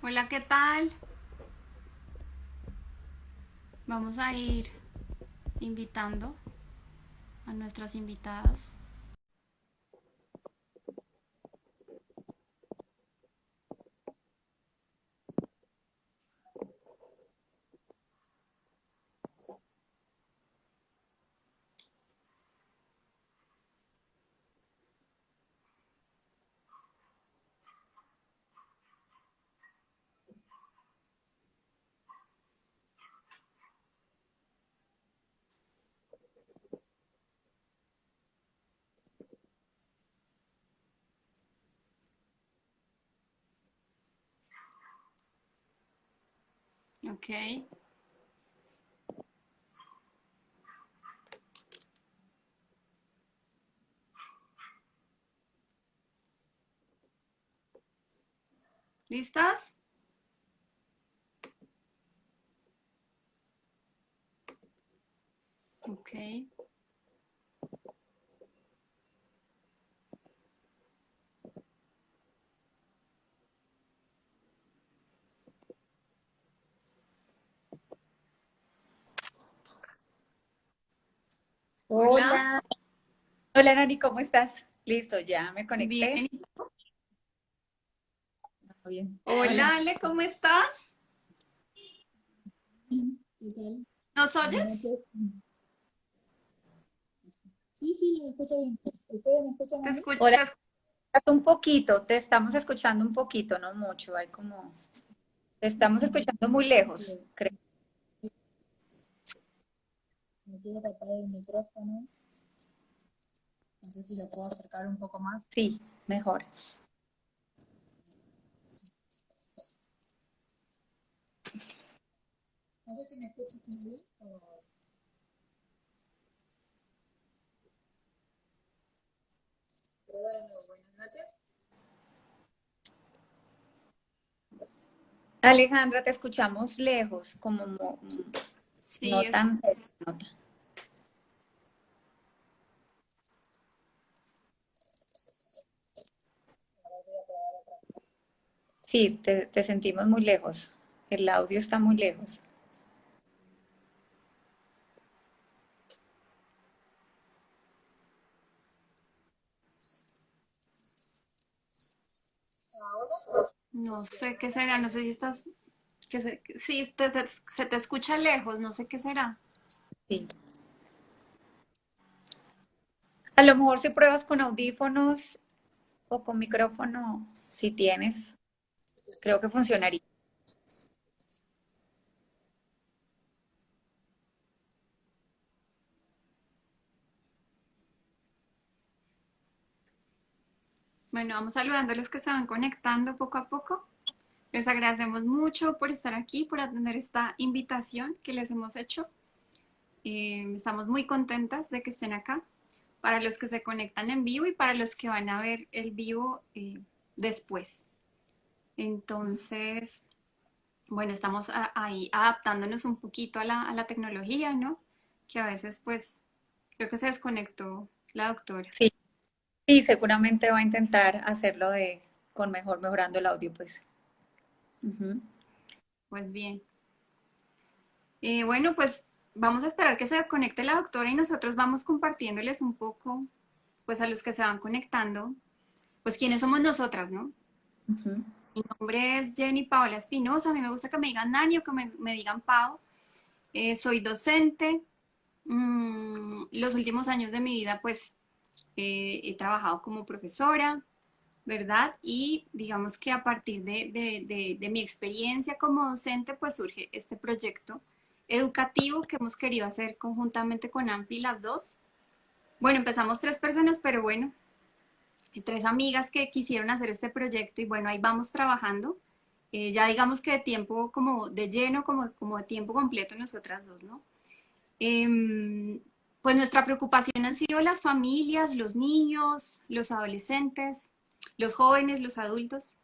Hola, ¿qué tal? Vamos a ir invitando a nuestras invitadas. Ok. ¿Listas? Ok. Hola. Hola, hola Nani, ¿cómo estás? Listo, ya me conecté. Bien. Bien. Hola. Hola, Ale, ¿cómo estás? ¿Qué tal? ¿Nos Buenas oyes? noches. Sí, sí, les escucho bien. ¿Ustedes me escuchan Te a mí? escucho. Hola, hasta un poquito, te estamos escuchando un poquito, no mucho, hay como, te estamos escuchando muy lejos, Bien. creo. Me quiero tapar el micrófono. No sé si lo puedo acercar un poco más. Sí, mejor. No sé si me escuchan bien o... Pero de nuevo, buenas noches. Alejandra, te escuchamos lejos, como Sí, no tan cerca. No tan- Sí, te sentimos muy lejos. El audio está muy lejos. no sé qué será. No sé si estás. Sí, se te escucha lejos. No sé qué será. Sí. A lo mejor si pruebas con audífonos o con micrófono, si tienes, creo que funcionaría. Bueno, vamos saludando a los que se van conectando poco a poco. Les agradecemos mucho por estar aquí, por atender esta invitación que les hemos hecho. Estamos muy contentas de que estén acá. Para los que se conectan en vivo y para los que van a ver el vivo después. Entonces, bueno, estamos ahí adaptándonos un poquito a la tecnología, ¿no? Que a veces, pues, creo que se desconectó la doctora. Sí, sí, seguramente va a intentar hacerlo con mejorando el audio, pues. Ujú. Pues bien. Bueno, pues vamos a esperar que se conecte la doctora y nosotros vamos compartiéndoles un poco, pues a los que se van conectando, pues quiénes somos nosotras, ¿no? Ujú. Mi nombre es Jenny Paola Espinosa, a mí me gusta que me digan Nani o que me digan Pau. Soy docente. Los últimos años de mi vida, pues, he trabajado como profesora, ¿verdad? Y digamos que a partir de mi experiencia como docente, pues surge este proyecto educativo que hemos querido hacer conjuntamente con Ampli las dos. Bueno, empezamos tres personas, pero bueno, tres amigas que quisieron hacer este proyecto y bueno, ahí vamos trabajando. Ya digamos que de tiempo como de lleno, como de tiempo completo nosotras dos, ¿no? Eh, pues nuestra preocupación han sido las familias, los niños, los adolescentes, los jóvenes, los adultos.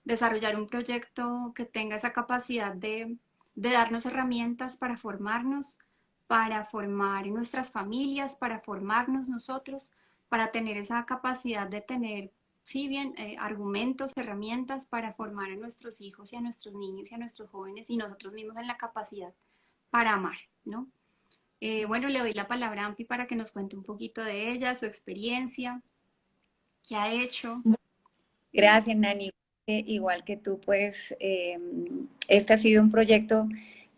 Desarrollar un proyecto que tenga esa capacidad de darnos herramientas para formar nuestras familias, para formarnos nosotros, para tener esa capacidad de tener, sí, bien, argumentos, herramientas para formar a nuestros hijos y a nuestros niños y a nuestros jóvenes y nosotros mismos en la capacidad para amar, ¿no? Bueno, le doy la palabra a Ampi para que nos cuente un poquito de ella, su experiencia, qué ha hecho. Gracias, Nani. Igual que tú, pues, este ha sido un proyecto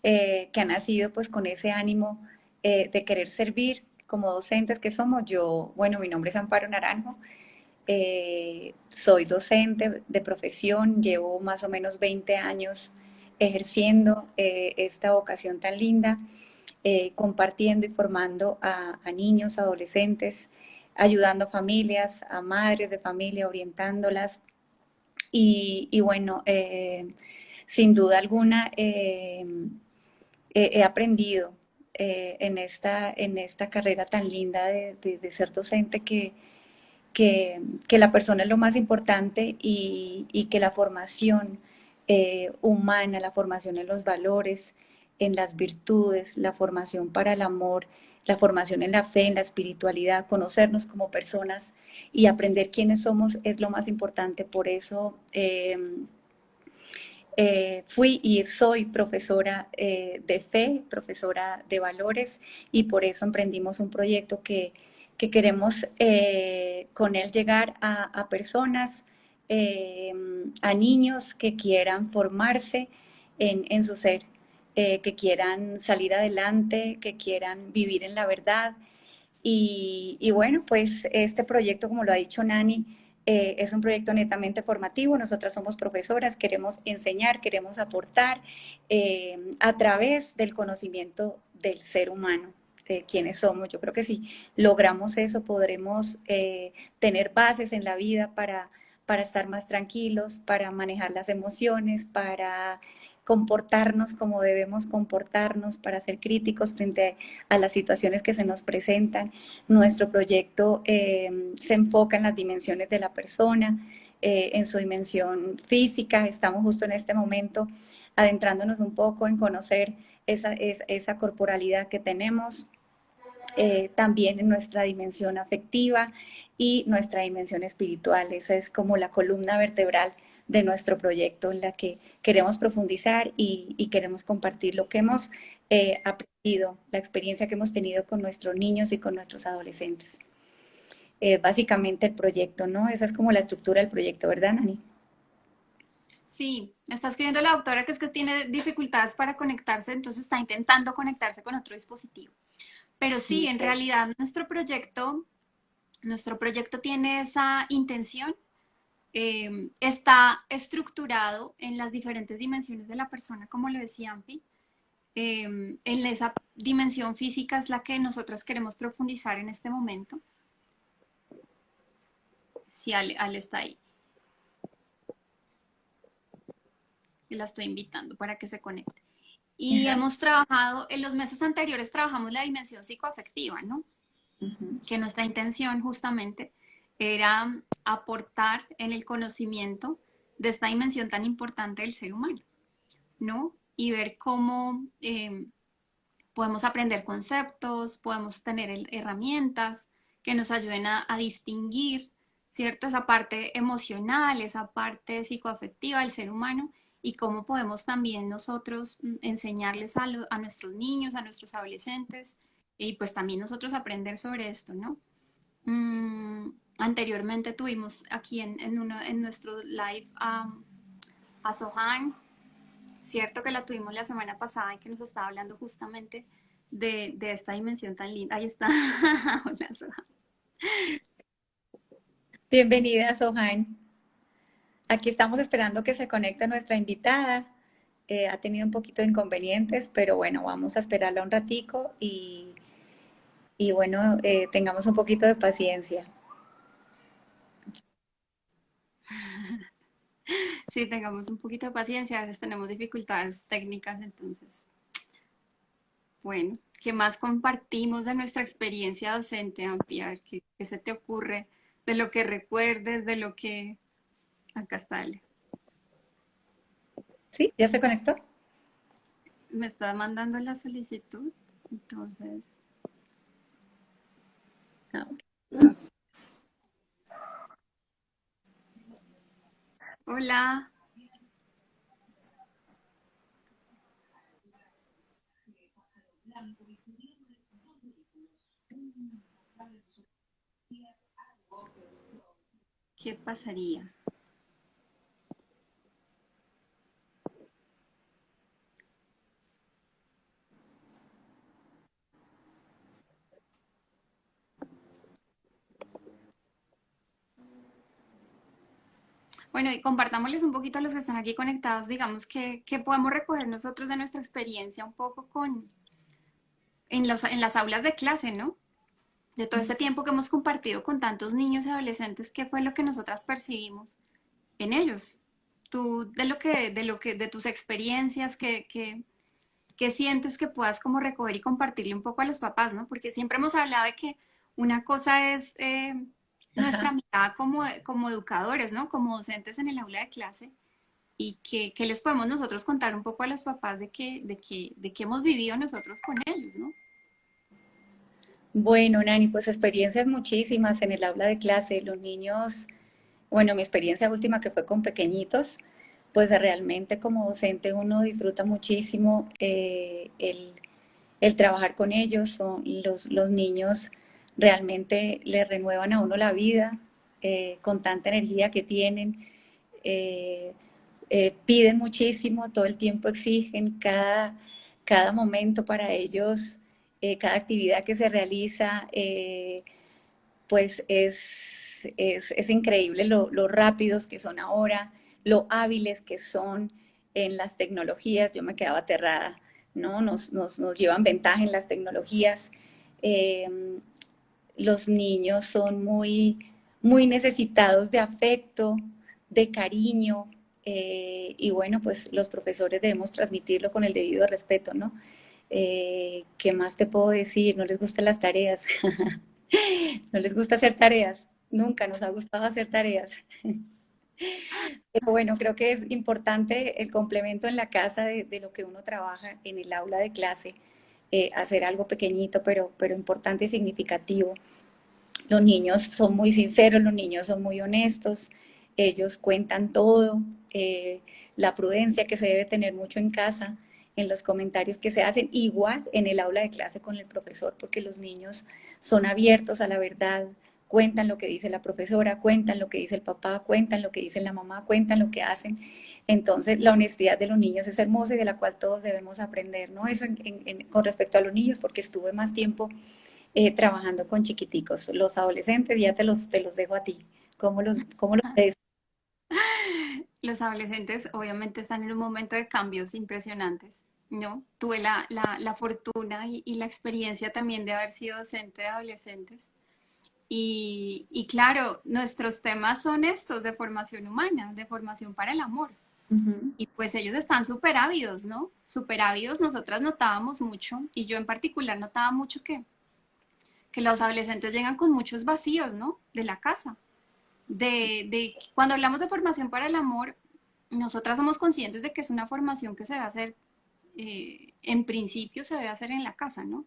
que ha nacido pues con ese ánimo de querer servir como docentes que somos. Yo, bueno, mi nombre es Amparo Naranjo, soy docente de profesión, llevo más o menos 20 años ejerciendo esta vocación tan linda, compartiendo y formando a niños, adolescentes, ayudando a familias, a madres de familia, orientándolas y bueno, sin duda alguna he aprendido en esta carrera tan linda de ser docente que la persona es lo más importante y que la formación humana, la formación en los valores, en las virtudes, la formación para el amor, la formación en la fe, en la espiritualidad, conocernos como personas y aprender quiénes somos es lo más importante. Por eso fui y soy profesora de fe, profesora de valores y por eso emprendimos un proyecto que queremos con él llegar a personas, a niños que quieran formarse en su ser, que quieran salir adelante, que quieran vivir en la verdad y bueno, pues este proyecto, como lo ha dicho Nani, es un proyecto netamente formativo. Nosotras somos profesoras, queremos enseñar, queremos aportar a través del conocimiento del ser humano, de quiénes somos. Yo creo que si logramos eso, podremos tener bases en la vida para estar más tranquilos, para manejar las emociones, para comportarnos como debemos comportarnos, para ser críticos frente a las situaciones que se nos presentan. Nuestro proyecto se enfoca en las dimensiones de la persona, en su dimensión física. Estamos justo en este momento adentrándonos un poco en conocer esa corporalidad que tenemos, también en nuestra dimensión afectiva y nuestra dimensión espiritual. Esa es como la columna vertebral de nuestro proyecto en la que queremos profundizar y queremos compartir lo que hemos aprendido, la experiencia que hemos tenido con nuestros niños y con nuestros adolescentes. Básicamente el proyecto, ¿no? Esa es como la estructura del proyecto, ¿verdad, Nani? Sí, me está escribiendo la doctora que es que tiene dificultades para conectarse, entonces está intentando conectarse con otro dispositivo. Pero sí, en Okay. realidad nuestro proyecto tiene esa intención, está estructurado en las diferentes dimensiones de la persona, como lo decía Ampi. En esa dimensión física es la que nosotras queremos profundizar en este momento. Si Ale está ahí, y la estoy invitando para que se conecte. Y Ajá. hemos trabajado, en los meses anteriores trabajamos la dimensión psicoafectiva, ¿no? Uh-huh. Que nuestra intención justamente era aportar en el conocimiento de esta dimensión tan importante del ser humano, ¿no? Y ver cómo podemos aprender conceptos, podemos tener herramientas que nos ayuden a distinguir, ¿cierto? Esa parte emocional, esa parte psicoafectiva del ser humano y cómo podemos también nosotros enseñarles a nuestros niños, a nuestros adolescentes y pues también nosotros aprender sobre esto, ¿no? Anteriormente tuvimos aquí en nuestro live a Sohan, cierto que la tuvimos la semana pasada y que nos estaba hablando justamente de esta dimensión tan linda. Ahí está. Hola, Sohan. Bienvenida, Sohan. Aquí estamos esperando que se conecte nuestra invitada. Ha tenido un poquito de inconvenientes, pero bueno, vamos a esperarla un ratico y bueno, tengamos un poquito de paciencia. Sí, tengamos un poquito de paciencia, a veces tenemos dificultades técnicas, entonces, bueno, ¿qué más compartimos de nuestra experiencia docente, Ampiar? ¿Qué se te ocurre de lo que recuerdes, de lo que... Acá está, Ale. ¿Sí? ¿Ya se conectó? Me está mandando la solicitud, entonces, Ah, ok. Hola. ¿Qué pasaría? Bueno, y compartámosles un poquito a los que están aquí conectados, digamos, que podemos recoger nosotros de nuestra experiencia un poco en las aulas de clase, ¿no? De todo este tiempo que hemos compartido con tantos niños y adolescentes, ¿qué fue lo que nosotras percibimos en ellos? Tú, de tus experiencias, ¿qué sientes que puedas como recoger y compartirle un poco a los papás, ¿no? Porque siempre hemos hablado de que una cosa es nuestra mirada como educadores, ¿no? Como docentes en el aula de clase, y que les podemos nosotros contar un poco a los papás de qué hemos vivido nosotros con ellos, ¿no? Bueno, Nani, pues experiencias muchísimas en el aula de clase. Los niños, bueno, mi experiencia última que fue con pequeñitos, pues realmente como docente uno disfruta muchísimo el trabajar con ellos. Son, los niños realmente le renuevan a uno la vida con tanta energía que tienen. eh, Piden muchísimo, todo el tiempo exigen, cada momento para ellos, cada actividad que se realiza, pues es increíble lo rápidos que son ahora, lo hábiles que son en las tecnologías. Yo me quedaba aterrada, ¿no? Nos llevan ventaja en las tecnologías. Eh, los niños son muy necesitados de afecto, de cariño, y bueno, pues los profesores debemos transmitirlo con el debido respeto, ¿no? ¿Qué más te puedo decir? No les gustan las tareas, no les gusta hacer tareas, nunca nos ha gustado hacer tareas. Pero bueno, creo que es importante el complemento en la casa de lo que uno trabaja en el aula de clase, hacer algo pequeñito, pero importante y significativo. Los niños son muy sinceros, los niños son muy honestos, ellos cuentan todo, la prudencia que se debe tener mucho en casa, en los comentarios que se hacen, igual en el aula de clase con el profesor, porque los niños son abiertos a la verdad, cuentan lo que dice la profesora, cuentan lo que dice el papá, cuentan lo que dice la mamá, cuentan lo que hacen. Entonces, la honestidad de los niños es hermosa y de la cual todos debemos aprender, ¿no? Eso con respecto a los niños, porque estuve más tiempo trabajando con chiquiticos. Los adolescentes ya te los dejo a ti. ¿Cómo los ves? Los adolescentes obviamente están en un momento de cambios impresionantes, ¿no? Tuve la fortuna y la experiencia también de haber sido docente de adolescentes. Y claro, nuestros temas son estos de formación humana, de formación para el amor. Ujú. Y pues ellos están súper ávidos, ¿no? Súper ávidos. Nosotras notábamos mucho, y yo en particular notaba mucho que los adolescentes llegan con muchos vacíos, ¿no? De la casa. Cuando hablamos de formación para el amor, nosotras somos conscientes de que es una formación que se debe hacer, en principio se debe hacer en la casa, ¿no?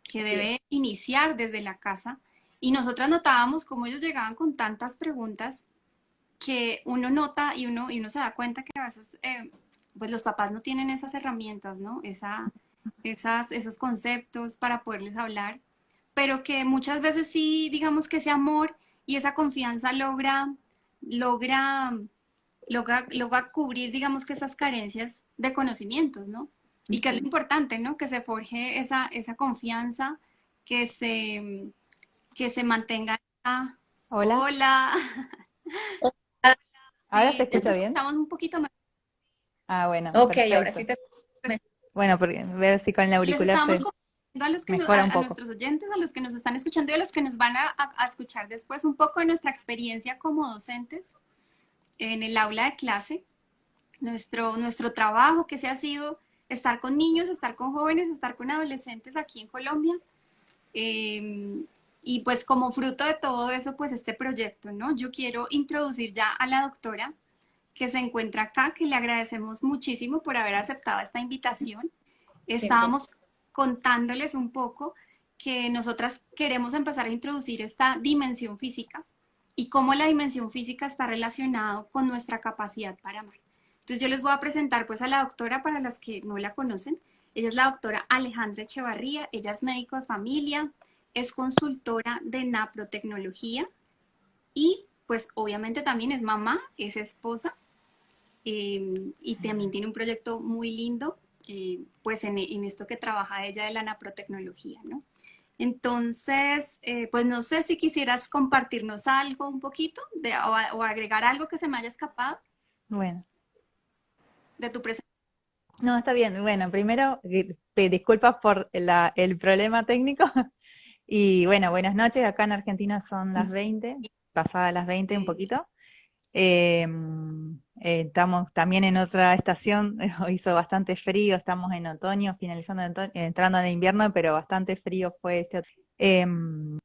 Que Sí, debe iniciar desde la casa. Y nosotras notábamos cómo ellos llegaban con tantas preguntas que uno nota y uno se da cuenta que a veces pues los papás no tienen esas herramientas, ¿no? Esos conceptos para poderles hablar, pero que muchas veces sí, digamos que ese amor y esa confianza logra, logra cubrir, digamos que esas carencias de conocimientos, ¿no? Y que es lo ujú. importante, ¿no? Que se forje esa confianza, que se, que se mantenga. Hola, Hola, ¿ahora se sí, te escucha bien? escuchamos un poquito más. Ah, bueno, Ok, ahora sí perfecto. te... me- Bueno, porque ver si con el Les auricular estábamos se comentando a mejora un a poco. nuestros oyentes, a los que nos están escuchando y a los que nos van a escuchar después un poco de nuestra experiencia como docentes en el aula de clase, nuestro trabajo que se ha sido estar con niños, estar con jóvenes, estar con adolescentes aquí en Colombia. eh, y pues como fruto de todo eso, pues este proyecto, ¿no? Yo quiero introducir ya a la doctora que se encuentra acá, que le agradecemos muchísimo por haber aceptado esta invitación. Bienvenido. Estábamos contándoles un poco que nosotras queremos empezar a introducir esta dimensión física y cómo la dimensión física está relacionada con nuestra capacidad para amar. Entonces yo les voy a presentar pues a la doctora para las que no la conocen. Ella es la doctora Alejandra Echevarría, ella es médico de familia, es consultora de naprotecnología y pues obviamente también es mamá, es esposa y también tiene un proyecto muy lindo pues en esto que trabaja ella de la naprotecnología, ¿no? Entonces, pues no sé si quisieras compartirnos algo un poquito o agregar algo que se me haya escapado Bueno, de tu presentación. no, está bien. Bueno, primero, disculpas por el problema técnico. Y bueno, buenas noches. Acá en Argentina son las 20, pasadas las 20 un poquito. Estamos también en otra estación, hoy hizo bastante frío, estamos en otoño, finalizando entrando en invierno, pero bastante frío fue este. Em,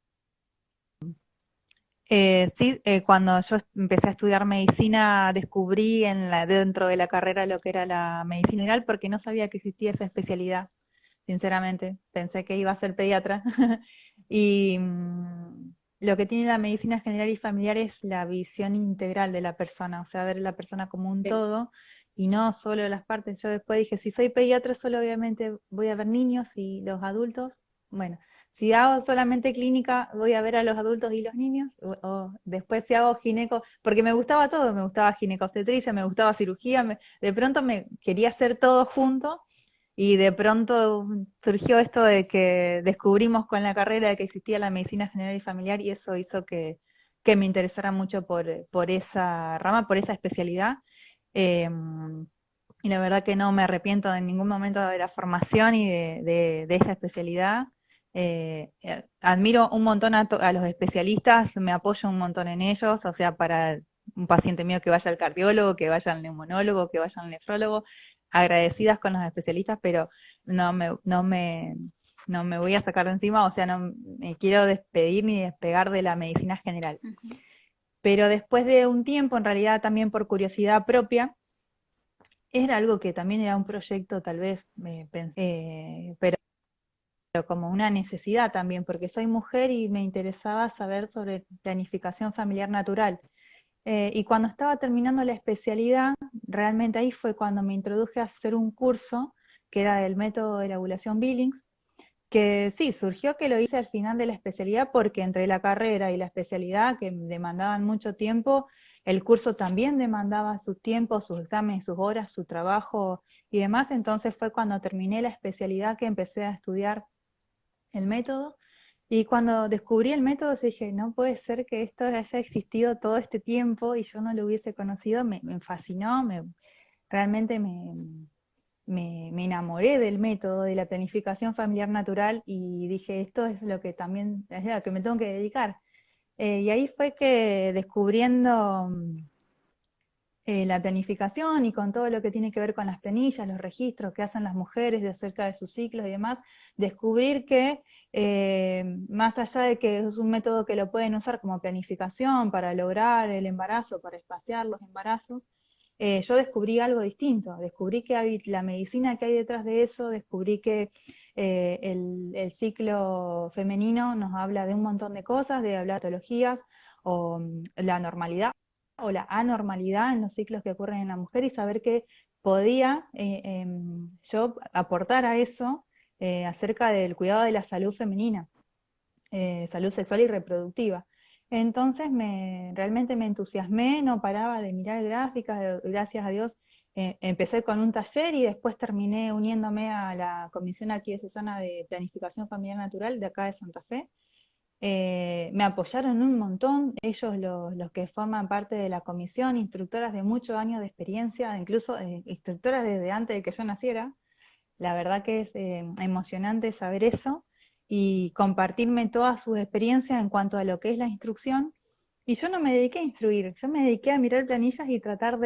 sí, cuando yo empecé a estudiar medicina, descubrí dentro de la carrera lo que era la medicina general, porque no sabía que existía esa especialidad, sinceramente. Pensé que iba a ser pediatra. Y lo que tiene la medicina general y familiar es la visión integral de la persona, o sea, ver a la persona como un todo y no solo las partes. Yo después dije, si soy pediatra, solo obviamente voy a ver niños y los adultos. Bueno, si hago solamente clínica, voy a ver a los adultos y los niños, o después si hago gineco, porque me gustaba todo, me gustaba ginecobstetricia, me gustaba cirugía, de pronto me quería hacer todo junto, y de pronto surgió esto de que descubrimos con la carrera de que existía la medicina general y familiar, y eso hizo que me interesara mucho por esa rama, por esa especialidad. Y la verdad que no me arrepiento en ningún momento de la formación y de esa especialidad. Admiro un montón a los especialistas, me apoyo un montón en ellos, o sea, para un paciente mío que vaya al cardiólogo, que vaya al neumonólogo, que vaya al nefrólogo, agradecidas con los especialistas, pero no me, no me, no me voy a sacar de encima, o sea, no me quiero despedir ni despegar de la medicina general. Ujú. Pero después de un tiempo, en realidad también por curiosidad propia, era algo que también era un proyecto, tal vez, pensé, pero como una necesidad también, porque soy mujer y me interesaba saber sobre planificación familiar natural. Y cuando estaba terminando la especialidad, realmente ahí fue cuando me introduje a hacer un curso que era del método de la ovulación Billings, que sí, surgió que lo hice al final de la especialidad porque entre la carrera y la especialidad, que demandaban mucho tiempo, el curso también demandaba su tiempo, sus exámenes, sus horas, su trabajo y demás. Entonces fue cuando terminé la especialidad que empecé a estudiar el método. Y cuando descubrí el método dije, no puede ser que esto haya existido todo este tiempo y yo no lo hubiese conocido. Me fascinó, realmente me enamoré del método de la planificación familiar natural y dije, esto es lo que también es a lo que me tengo que dedicar. Y ahí fue que descubriendo la planificación y con todo lo que tiene que ver con las planillas, los registros que hacen las mujeres de acerca de sus ciclos y demás, descubrir que más allá de que es un método que lo pueden usar como planificación para lograr el embarazo, para espaciar los embarazos, yo descubrí algo distinto, descubrí que la medicina que hay detrás de eso, descubrí que el ciclo femenino nos habla de un montón de cosas, de hablar de patologías o la normalidad o la anormalidad en los ciclos que ocurren en la mujer y saber que podía yo aportar a eso acerca del cuidado de la salud femenina, salud sexual y reproductiva. Entonces realmente me entusiasmé, no paraba de mirar gráficas, gracias a Dios empecé con un taller y después terminé uniéndome a la Comisión Arquidiocesana de Planificación Familiar Natural de acá de Santa Fe. Me apoyaron un montón, ellos los que forman parte de la comisión, instructoras de muchos años de experiencia, incluso instructoras desde antes de que yo naciera. La verdad que es emocionante saber eso y compartirme todas sus experiencias en cuanto a lo que es la instrucción. Y yo no me dediqué a instruir, yo me dediqué a mirar planillas y tratar no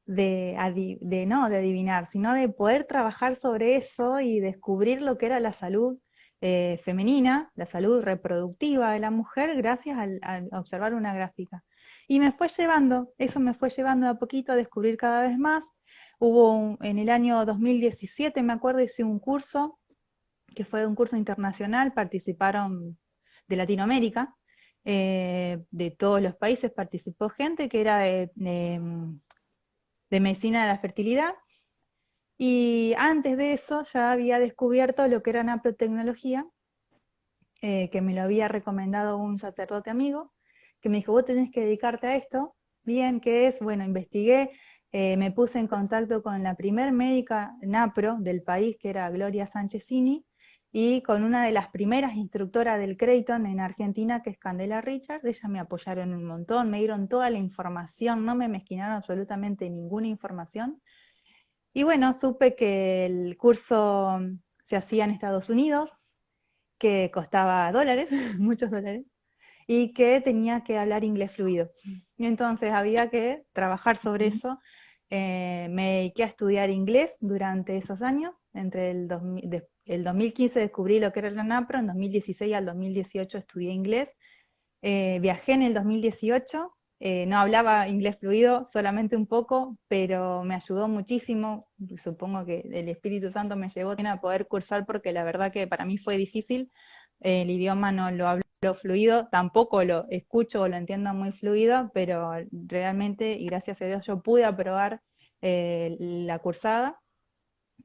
de adivinar, sino de poder trabajar sobre eso y descubrir lo que era la salud femenina, la salud reproductiva de la mujer, gracias al observar una gráfica. Y me fue llevando, eso me fue llevando a poquito a descubrir cada vez más. En el año 2017, me acuerdo, hice un curso, que fue un curso internacional, participaron de Latinoamérica, de todos los países participó gente que era de medicina de la fertilidad, y antes de eso ya había descubierto lo que era naprotecnología, que me lo había recomendado un sacerdote amigo, que me dijo, vos tenés que dedicarte a esto. Bien, ¿qué es? Bueno, investigué, me puse en contacto con la primer médica napro del país, que era Gloria Sanchezini, y con una de las primeras instructoras del Creighton en Argentina, que es Candela Richards. Ellas me apoyaron un montón, me dieron toda la información, no me mezquinaron absolutamente ninguna información. Y bueno, supe que el curso se hacía en Estados Unidos, que costaba dólares, muchos dólares, y que tenía que hablar inglés fluido. Y entonces había que trabajar sobre eso. Me dediqué a estudiar inglés durante esos años. Entre el 2015 descubrí lo que era la NAPRO, en 2016 al 2018 estudié inglés. Viajé en el 2018, no hablaba inglés fluido, solamente un poco, pero me ayudó muchísimo. Supongo que el Espíritu Santo me llevó a poder cursar, porque la verdad que para mí fue difícil. El idioma no lo hablo fluido, tampoco lo escucho o lo entiendo muy fluido, pero realmente, y gracias a Dios, yo pude aprobar la cursada,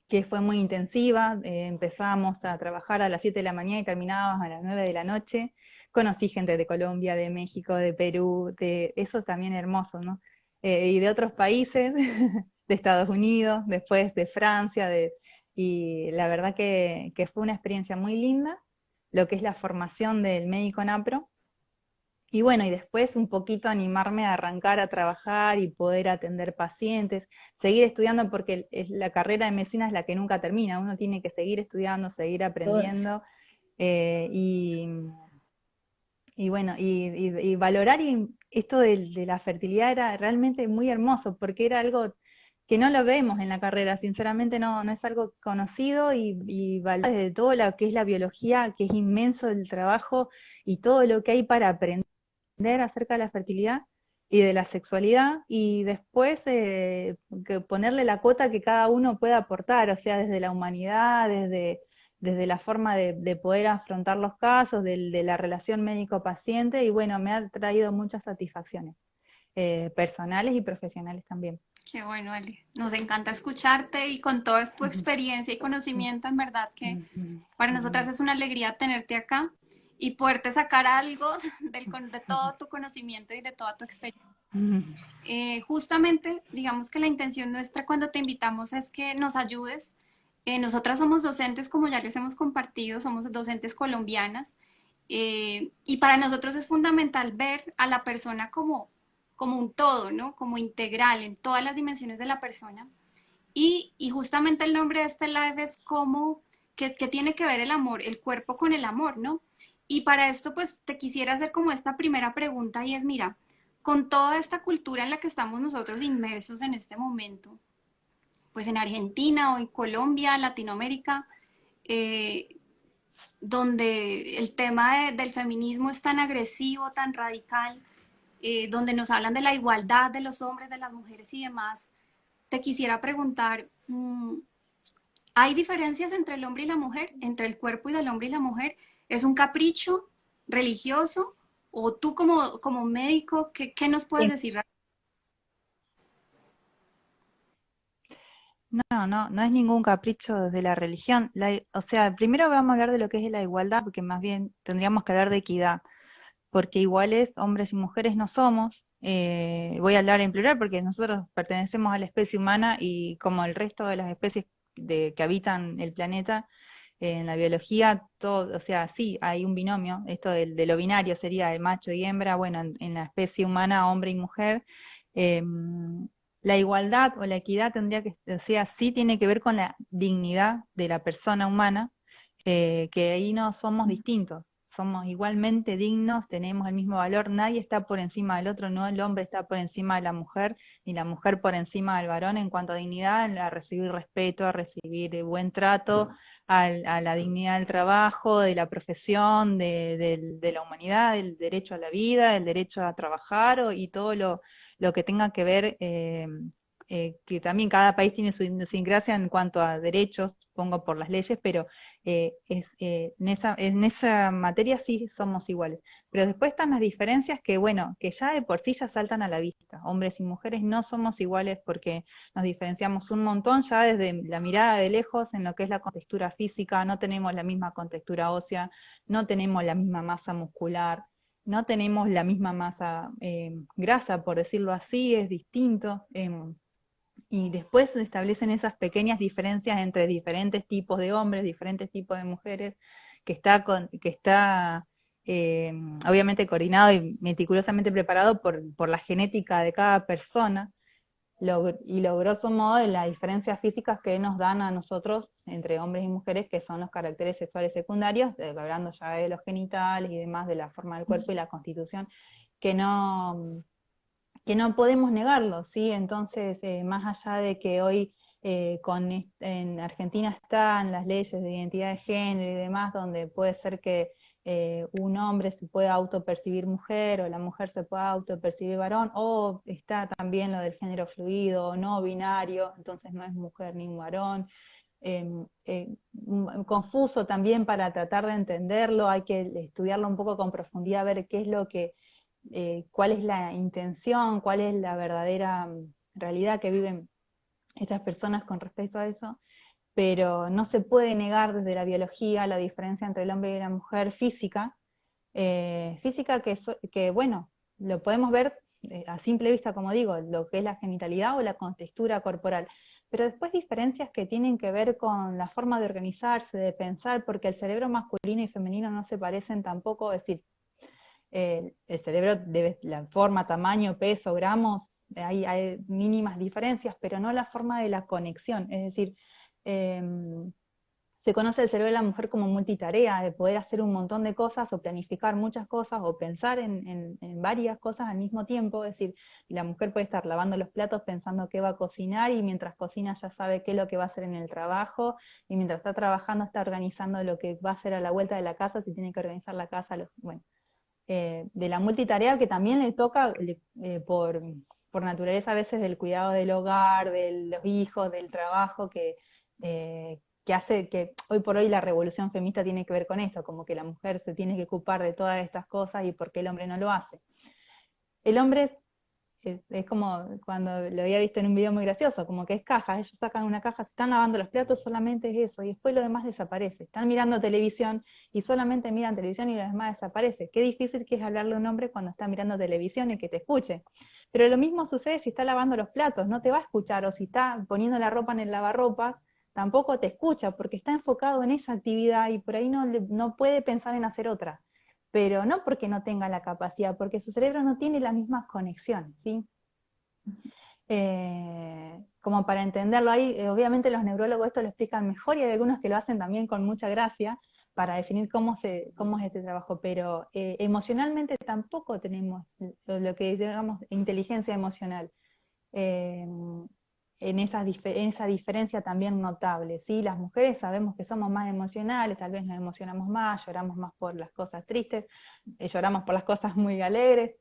que fue muy intensiva. Empezábamos a trabajar a las 7 de la mañana y terminábamos a las 9 de la noche. Conocí gente de Colombia, de México, de Perú, eso también hermoso, ¿no? Y de otros países, de Estados Unidos, después de Francia, y la verdad que fue una experiencia muy linda, lo que es la formación del médico NAPRO. Y bueno, y después un poquito animarme a arrancar a trabajar y poder atender pacientes, seguir estudiando, porque la carrera de medicina es la que nunca termina. Uno tiene que seguir estudiando, seguir Todas. aprendiendo, eh, y, y bueno, y valorar, esto de la fertilidad era realmente muy hermoso, porque era algo que no lo vemos en la carrera. Sinceramente no es algo conocido, y valorar desde todo lo que es la biología, que es inmenso el trabajo y todo lo que hay para aprender acerca de la fertilidad y de la sexualidad, y después que ponerle la cuota que cada uno pueda aportar, o sea, desde la humanidad, desde la forma de poder afrontar los casos, de la relación médico-paciente. Y bueno, me ha traído muchas satisfacciones, personales y profesionales también. Qué bueno, Ale. Nos encanta escucharte y con toda tu experiencia y conocimiento, en verdad que para nosotras es una alegría tenerte acá y poderte sacar algo de todo tu conocimiento y de toda tu experiencia. Justamente, digamos que la intención nuestra cuando te invitamos es que nos ayudes. Nosotras somos docentes, como ya les hemos compartido, somos docentes colombianas, y para nosotros es fundamental ver a la persona como un todo, ¿no? Como integral en todas las dimensiones de la persona. Y justamente el nombre de este live es como que tiene que ver el amor, el cuerpo con el amor, ¿no? Y para esto, pues te quisiera hacer como esta primera pregunta, y es, mira, con toda esta cultura en la que estamos nosotros inmersos en este momento, pues en Argentina o en Colombia, Latinoamérica, eh, donde el tema del feminismo es tan agresivo, tan radical, donde nos hablan de la igualdad de los hombres, de las mujeres y demás, te quisiera preguntar, ¿hay diferencias entre el hombre y la mujer, entre el cuerpo y del hombre y la mujer? ¿Es un capricho religioso? ¿O tú como médico, qué nos puedes decir? No es ningún capricho desde la religión. O sea, primero vamos a hablar de lo que es la igualdad, porque más bien tendríamos que hablar de equidad, porque iguales hombres y mujeres no somos. Voy a hablar en plural porque nosotros pertenecemos a la especie humana, y como el resto de las especies que habitan el planeta, en la biología, todo, o sea, sí, hay un binomio. Esto de lo binario sería el macho y hembra. Bueno, en la especie humana, hombre y mujer. La igualdad o la equidad tendría que, o sea, sí tiene que ver con la dignidad de la persona humana, que ahí no somos distintos, somos igualmente dignos, tenemos el mismo valor. Nadie está por encima del otro, no el hombre está por encima de la mujer, ni la mujer por encima del varón en cuanto a dignidad, a recibir respeto, a recibir buen trato, a la dignidad del trabajo, de la profesión, de la humanidad, del derecho a la vida, el derecho a trabajar, y todo lo que tenga que ver que también cada país tiene su idiosincrasia en cuanto a derechos, pongo por las leyes, pero en esa materia sí somos iguales. Pero después están las diferencias que, bueno, que ya de por sí ya saltan a la vista. Hombres y mujeres no somos iguales porque nos diferenciamos un montón ya desde la mirada de lejos en lo que es la contextura física, no tenemos la misma contextura ósea, no tenemos la misma masa muscular, no tenemos la misma masa grasa, por decirlo así, es distinto. Y después se establecen esas pequeñas diferencias entre diferentes tipos de hombres, diferentes tipos de mujeres, que está obviamente coordinado y meticulosamente preparado por la genética de cada persona, y lo grosso modo de las diferencias físicas que nos dan a nosotros entre hombres y mujeres, que son los caracteres sexuales secundarios, hablando ya de los genitales y demás, de la forma del cuerpo y la constitución, que no, que no podemos negarlo, ¿sí? Entonces, más allá de que hoy en Argentina están las leyes de identidad de género y demás, donde puede ser que un hombre se pueda autopercibir mujer o la mujer se pueda autopercibir varón, o está también lo del género fluido o no binario, entonces no es mujer ni un varón. Confuso también para tratar de entenderlo, hay que estudiarlo un poco con profundidad, ver qué es lo que cuál es la intención, cuál es la verdadera realidad que viven estas personas con respecto a eso, pero no se puede negar desde la biología la diferencia entre el hombre y la mujer física, física que, bueno, lo podemos ver a simple vista, como digo, lo que es la genitalidad o la contextura corporal, pero después diferencias que tienen que ver con la forma de organizarse, de pensar, porque el cerebro masculino y femenino no se parecen tampoco, es decir, el cerebro debe, la forma, tamaño, peso, gramos, hay mínimas diferencias, pero no la forma de la conexión. Es decir, eh, se conoce el cerebro de la mujer como multitarea, de poder hacer un montón de cosas o planificar muchas cosas o pensar en varias cosas al mismo tiempo. Es decir, la mujer puede estar lavando los platos pensando qué va a cocinar y mientras cocina ya sabe qué es lo que va a hacer en el trabajo y mientras está trabajando está organizando lo que va a hacer a la vuelta de la casa, si tiene que organizar la casa, bueno, de la multitarea que también le toca por naturaleza a veces del cuidado del hogar, de los hijos, del trabajo, que hace que hoy por hoy la revolución feminista tiene que ver con esto, como que la mujer se tiene que ocupar de todas estas cosas y por qué el hombre no lo hace. El hombre es como cuando lo había visto en un video muy gracioso, como que es caja, ellos sacan una caja, se están lavando los platos, solamente es eso, y después lo demás desaparece. Están mirando televisión y solamente miran televisión y lo demás desaparece. Qué difícil que es hablarle a un hombre cuando está mirando televisión y que te escuche. Pero lo mismo sucede si está lavando los platos, no te va a escuchar, o si está poniendo la ropa en el lavarropas, tampoco te escucha, porque está enfocado en esa actividad y por ahí no puede pensar en hacer otra, pero no porque no tenga la capacidad, porque su cerebro no tiene las mismas conexiones, ¿sí? Como para entenderlo ahí, obviamente los neurólogos esto lo explican mejor y hay algunos que lo hacen también con mucha gracia para definir cómo es este trabajo, pero emocionalmente tampoco tenemos lo que digamos inteligencia emocional. Eh, en esa diferencia también notable, ¿sí? Las mujeres sabemos que somos más emocionales, tal vez nos emocionamos más, lloramos más por las cosas tristes, lloramos por las cosas muy alegres,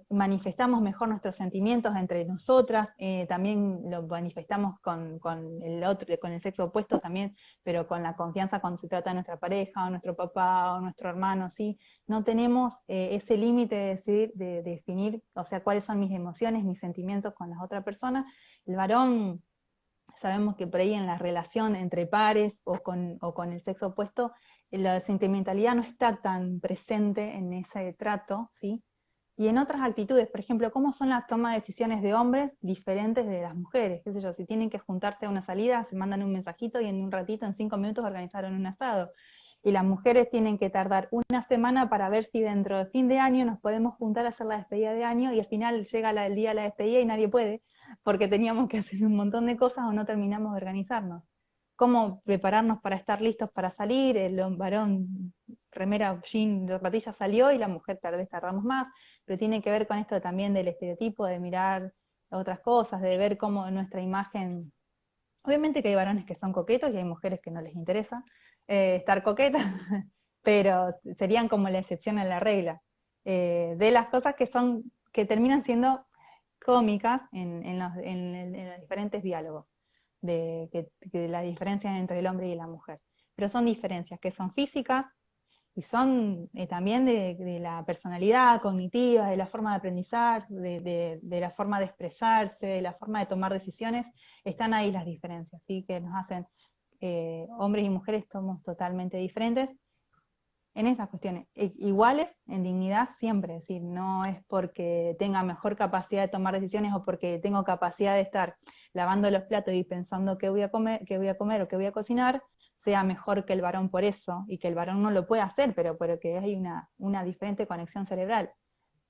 manifestamos mejor nuestros sentimientos entre nosotras, también lo manifestamos con el otro, con el sexo opuesto también, pero con la confianza cuando se trata de nuestra pareja, o nuestro papá, o nuestro hermano, ¿sí? No tenemos ese límite de decidir, de definir, o sea, cuáles son mis emociones, mis sentimientos con las otras personas. El varón, sabemos que por ahí en la relación entre pares o con el sexo opuesto, la sentimentalidad no está tan presente en ese trato, ¿sí? Y en otras actitudes, por ejemplo, ¿cómo son las tomas de decisiones de hombres diferentes de las mujeres? ¿Qué sé yo? Si tienen que juntarse a una salida, se mandan un mensajito y en un ratito, en 5 minutos, organizaron un asado. Y las mujeres tienen que tardar una semana para ver si dentro de fin de año nos podemos juntar a hacer la despedida de año y al final llega el día de la despedida y nadie puede, porque teníamos que hacer un montón de cosas o no terminamos de organizarnos. ¿Cómo prepararnos para estar listos para salir? El varón, remera, jean, zapatilla salió y la mujer tal vez tardamos más, pero tiene que ver con esto también del estereotipo, de mirar otras cosas, de ver cómo nuestra imagen. Obviamente que hay varones que son coquetos y hay mujeres que no les interesa estar coquetas, pero serían como la excepción a la regla. De las cosas que terminan siendo cómicas en los diferentes diálogos de las diferencias entre el hombre y la mujer. Pero son diferencias que son físicas y son también de la personalidad cognitiva, de la forma de aprendizar, de la forma de expresarse, de la forma de tomar decisiones. Están ahí las diferencias, ¿sí? Que nos hacen hombres y mujeres somos totalmente diferentes en estas cuestiones, iguales en dignidad siempre, es decir, no es porque tenga mejor capacidad de tomar decisiones o porque tengo capacidad de estar lavando los platos y pensando qué voy a comer, o qué voy a cocinar, sea mejor que el varón por eso, y que el varón no lo puede hacer, pero que hay una diferente conexión cerebral.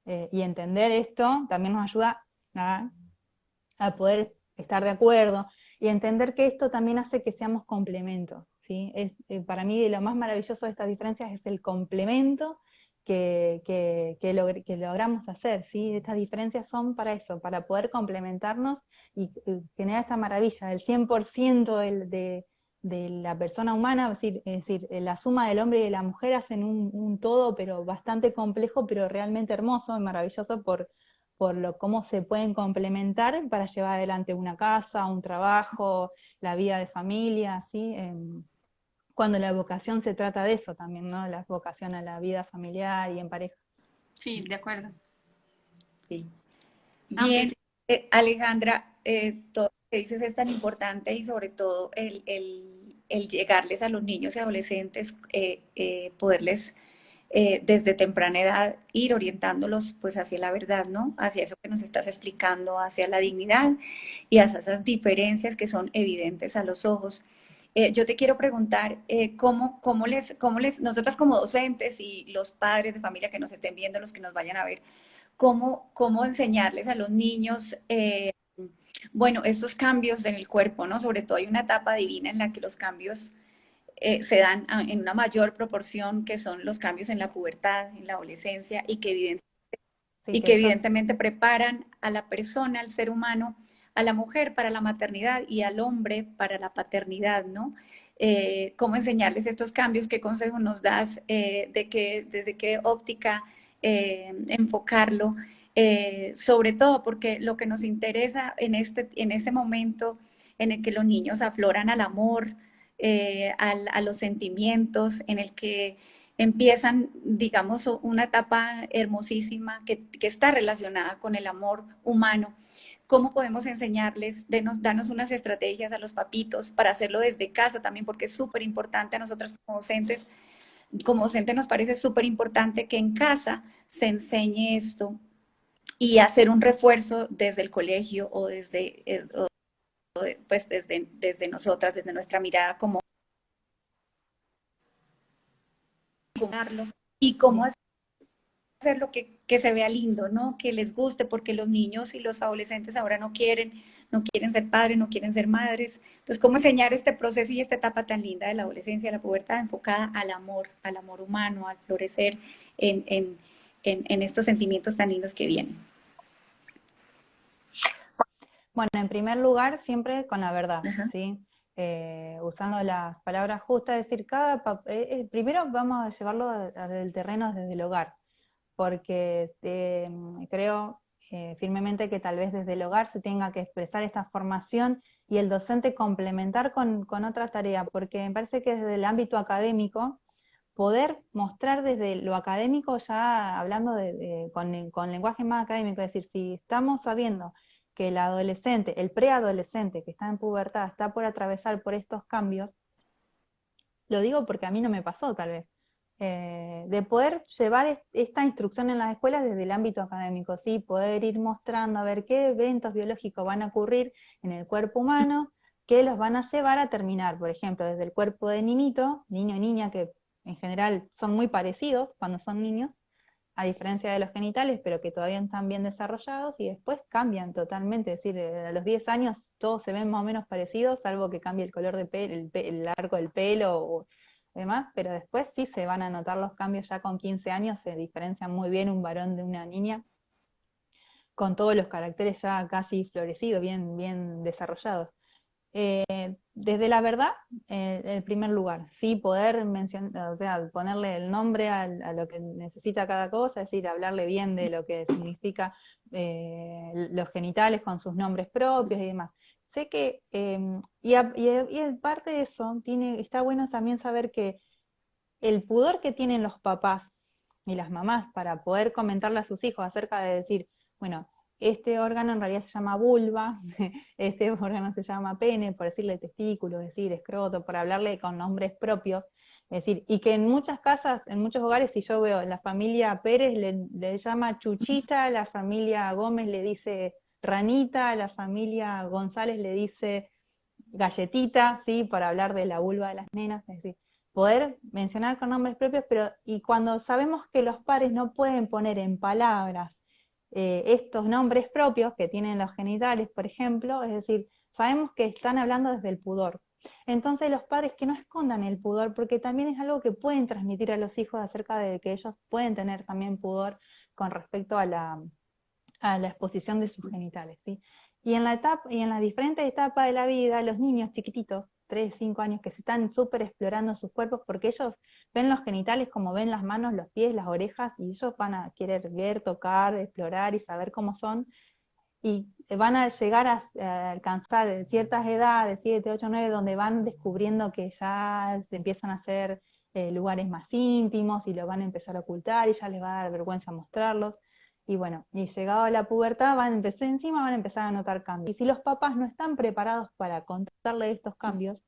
Y entender esto también nos ayuda a poder estar de acuerdo, y entender que esto también hace que seamos complementos, ¿sí? Para mí lo más maravilloso de estas diferencias es el complemento que logramos hacer, ¿sí? Estas diferencias son para eso, para poder complementarnos y generar esa maravilla, el 100% de la persona humana, es decir, la suma del hombre y de la mujer hacen un todo, pero bastante complejo, pero realmente hermoso y maravilloso cómo se pueden complementar para llevar adelante una casa, un trabajo, la vida de familia, ¿sí? Cuando la vocación se trata de eso también, ¿no? La vocación a la vida familiar y en pareja. Sí, de acuerdo. Sí. Aunque Bien, sí, Alejandra, todo lo que dices es tan importante y sobre todo el llegarles a los niños y adolescentes, poderles desde temprana edad ir orientándolos pues hacia la verdad, ¿no? Hacia eso que nos estás explicando, hacia la dignidad y hacia esas diferencias que son evidentes a los ojos. Yo te quiero preguntar, nosotras como docentes y los padres de familia que nos estén viendo, los que nos vayan a ver, cómo enseñarles a los niños, bueno, estos cambios en el cuerpo, ¿no? Sobre todo hay una etapa divina en la que los cambios se dan en una mayor proporción, que son los cambios en la pubertad, en la adolescencia, Sí, y que que eso evidentemente preparan a la persona, al ser humano, a la mujer para la maternidad y al hombre para la paternidad, ¿no? ¿Cómo enseñarles estos cambios? ¿Qué consejo nos das? ¿Desde qué óptica enfocarlo? Sobre todo porque lo que nos interesa en ese momento en el que los niños afloran al amor, a los sentimientos, en el que empiezan, digamos, una etapa hermosísima que está relacionada con el amor humano. ¿Cómo podemos enseñarles, darnos unas estrategias a los papitos para hacerlo desde casa también? Porque es súper importante a nosotras como docentes nos parece súper importante que en casa se enseñe esto y hacer un refuerzo desde el colegio o pues desde nosotras, desde nuestra mirada, como y cómo sí. hacerlo que se vea lindo, ¿no? Que les guste, porque los niños y los adolescentes ahora no quieren ser padres, no quieren ser madres. Entonces, ¿cómo enseñar este proceso y esta etapa tan linda de la adolescencia, la pubertad, enfocada al amor humano, al florecer en, en, en estos sentimientos tan lindos que vienen? Bueno, en primer lugar, siempre con la verdad, Ajá. ¿sí? Usando las palabras justas, es decir, primero vamos a llevarlo del terreno desde el hogar, porque creo firmemente que tal vez desde el hogar se tenga que expresar esta formación y el docente complementar con otras tareas, porque me parece que desde el ámbito académico, poder mostrar desde lo académico, ya hablando con lenguaje más académico, es decir, si estamos sabiendo que el adolescente, el preadolescente que está en pubertad, está por atravesar por estos cambios, lo digo porque a mí no me pasó tal vez, de poder llevar esta instrucción en las escuelas desde el ámbito académico, ¿sí? Poder ir mostrando a ver qué eventos biológicos van a ocurrir en el cuerpo humano, que los van a llevar a terminar, por ejemplo, desde el cuerpo de niñito, niño y niña, que en general son muy parecidos cuando son niños, a diferencia de los genitales, pero que todavía están bien desarrollados y después cambian totalmente, es decir, a los 10 años todos se ven más o menos parecidos, salvo que cambie el color de pelo, el arco del pelo o demás, pero después sí se van a notar los cambios ya con 15 años, se diferencian muy bien un varón de una niña, con todos los caracteres ya casi florecidos, bien desarrollados. Desde la verdad, en primer lugar, sí poder mencionar, o sea, ponerle el nombre a lo que necesita cada cosa, es decir, hablarle bien de lo que significa los genitales con sus nombres propios y demás. Sé que, y parte de eso, está bueno también saber que el pudor que tienen los papás y las mamás para poder comentarle a sus hijos acerca de decir, bueno, este órgano en realidad se llama vulva, este órgano se llama pene, por decirle testículo, decir escroto, por hablarle con nombres propios, es decir, y que en muchas casas, en muchos hogares, si yo veo, la familia Pérez le llama Chuchita, la familia Gómez le dice Ranita, la familia González le dice galletita, ¿sí? Para hablar de la vulva de las nenas, es decir, poder mencionar con nombres propios, pero y cuando sabemos que los padres no pueden poner en palabras estos nombres propios que tienen los genitales, por ejemplo, es decir, sabemos que están hablando desde el pudor. Entonces los padres que no escondan el pudor, porque también es algo que pueden transmitir a los hijos acerca de que ellos pueden tener también pudor con respecto a la exposición de sus genitales, ¿sí? Y en las diferentes etapas de la vida, los niños chiquititos, 3, 5 años, que se están súper explorando sus cuerpos, porque ellos ven los genitales como ven las manos, los pies, las orejas, y ellos van a querer ver, tocar, explorar y saber cómo son, y van a llegar a alcanzar ciertas edades, 7, 8, 9, donde van descubriendo que ya se empiezan a hacer lugares más íntimos y lo van a empezar a ocultar y ya les va a dar vergüenza mostrarlos. Y bueno, y llegado a la pubertad van a empezar a notar cambios. Y si los papás no están preparados para contarle estos cambios,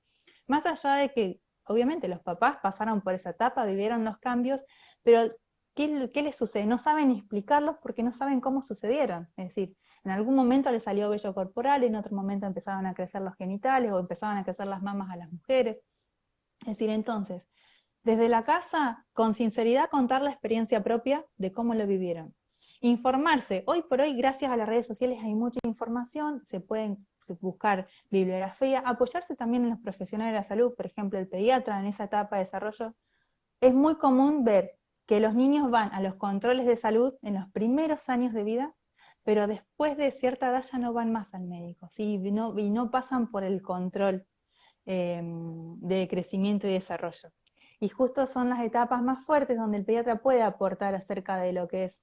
más allá de que obviamente los papás pasaron por esa etapa, vivieron los cambios, pero ¿qué les sucede? No saben explicarlos porque no saben cómo sucedieron. Es decir, en algún momento les salió vello corporal, en otro momento empezaban a crecer los genitales o empezaban a crecer las mamas a las mujeres. Es decir, entonces, desde la casa, con sinceridad, contar la experiencia propia de cómo lo vivieron. Informarse. Hoy por hoy, gracias a las redes sociales, hay mucha información, se pueden buscar bibliografía, apoyarse también en los profesionales de la salud, por ejemplo, el pediatra en esa etapa de desarrollo. Es muy común ver que los niños van a los controles de salud en los primeros años de vida, pero después de cierta edad ya no van más al médico, ¿sí? Y no pasan por el control de crecimiento y desarrollo. Y justo son las etapas más fuertes donde el pediatra puede aportar acerca de lo que es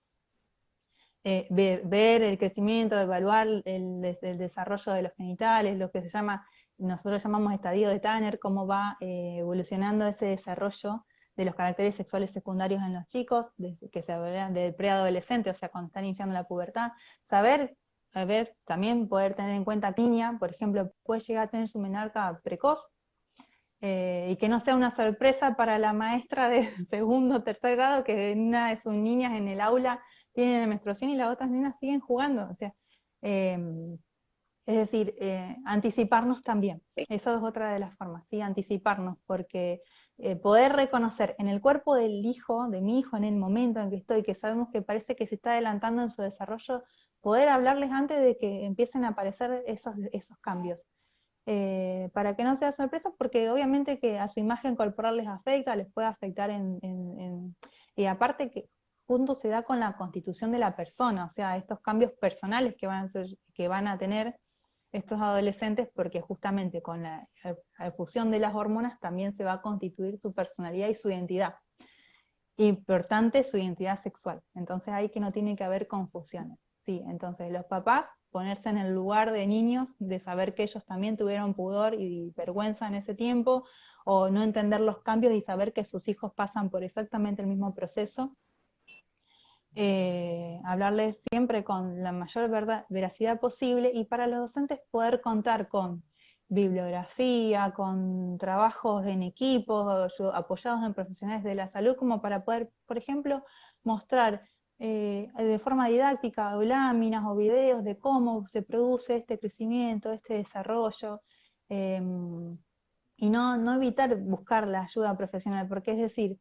ver el crecimiento, evaluar el desarrollo de los genitales, lo que se llama, nosotros llamamos estadio de Tanner, cómo va evolucionando ese desarrollo de los caracteres sexuales secundarios en los chicos, que se hablan del preadolescente, o sea, cuando están iniciando la pubertad, saber, a ver, también poder tener en cuenta que niña, por ejemplo, puede llegar a tener su menarca precoz, y que no sea una sorpresa para la maestra de segundo o tercer grado que una de sus niñas en el aula tiene la menstruación y las otras niñas siguen jugando. O sea, es decir, anticiparnos también. Sí. Eso es otra de las formas, ¿sí? Anticiparnos, porque poder reconocer en el cuerpo del hijo, de mi hijo, en el momento en que estoy, que sabemos que parece que se está adelantando en su desarrollo, poder hablarles antes de que empiecen a aparecer esos cambios. Para que no sea sorpresa, porque obviamente que a su imagen corporal les afecta, les puede afectar y aparte que junto se da con la constitución de la persona, o sea, estos cambios personales que van a tener estos adolescentes, porque justamente con la efusión de las hormonas también se va a constituir su personalidad y su identidad. Importante su identidad sexual. Entonces ahí que no tiene que haber confusiones. Sí, entonces los papás ponerse en el lugar de niños, de saber que ellos también tuvieron pudor y vergüenza en ese tiempo, o no entender los cambios y saber que sus hijos pasan por exactamente el mismo proceso. Hablarles siempre con la mayor veracidad posible, y para los docentes poder contar con bibliografía, con trabajos en equipo, apoyados en profesionales de la salud, como para poder, por ejemplo, mostrar de forma didáctica o láminas o videos de cómo se produce este crecimiento, este desarrollo, y no evitar buscar la ayuda profesional, porque es decir,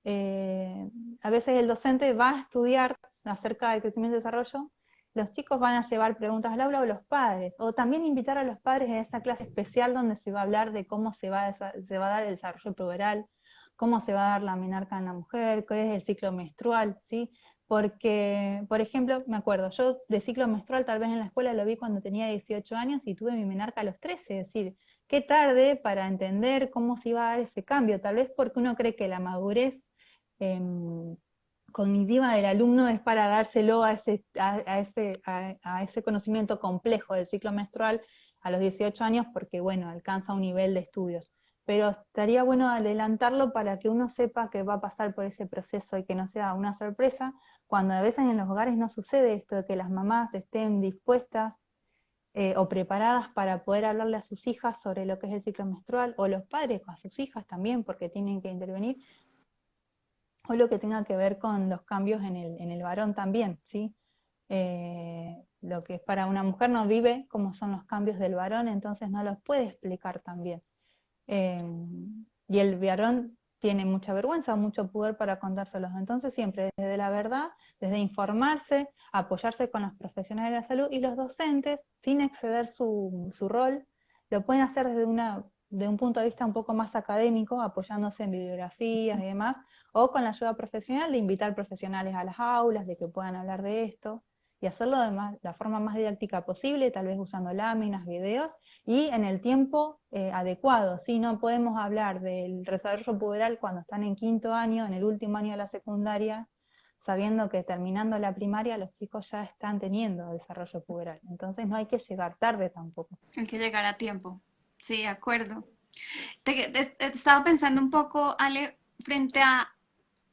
a veces el docente va a estudiar acerca del crecimiento y desarrollo, los chicos van a llevar preguntas al aula o los padres, o también invitar a los padres a esa clase especial donde se va a hablar de cómo se va a dar el desarrollo puberal, cómo se va a dar la menarca en la mujer, qué es el ciclo menstrual, ¿sí? porque, por ejemplo, me acuerdo, yo de ciclo menstrual tal vez en la escuela lo vi cuando tenía 18 años y tuve mi menarca a los 13, es decir, qué tarde para entender cómo se iba a dar ese cambio, tal vez porque uno cree que la madurez cognitiva del alumno es para dárselo a ese conocimiento complejo del ciclo menstrual a los 18 años porque, bueno, alcanza un nivel de estudios. Pero estaría bueno adelantarlo para que uno sepa que va a pasar por ese proceso y que no sea una sorpresa, cuando a veces en los hogares no sucede esto, de que las mamás estén dispuestas o preparadas para poder hablarle a sus hijas sobre lo que es el ciclo menstrual, o los padres a sus hijas también, porque tienen que intervenir, o lo que tenga que ver con los cambios en el varón también, ¿sí? Lo que es para una mujer no vive como son los cambios del varón, entonces no los puede explicar también. Y el varón tiene mucha vergüenza, mucho pudor para contárselos. Entonces siempre desde la verdad, desde informarse, apoyarse con los profesionales de la salud y los docentes, sin exceder su rol, lo pueden hacer de un punto de vista un poco más académico, apoyándose en bibliografías y demás, o con la ayuda profesional de invitar profesionales a las aulas, de que puedan hablar de esto, y hacerlo de la forma más didáctica posible, tal vez usando láminas, videos, y en el tiempo adecuado, ¿sí? No podemos hablar del desarrollo puberal cuando están en quinto año, en el último año de la secundaria, sabiendo que terminando la primaria los chicos ya están teniendo desarrollo puberal. Entonces no hay que llegar tarde tampoco. Hay que llegar a tiempo. Sí, de acuerdo. Estaba pensando un poco, Ale, frente a,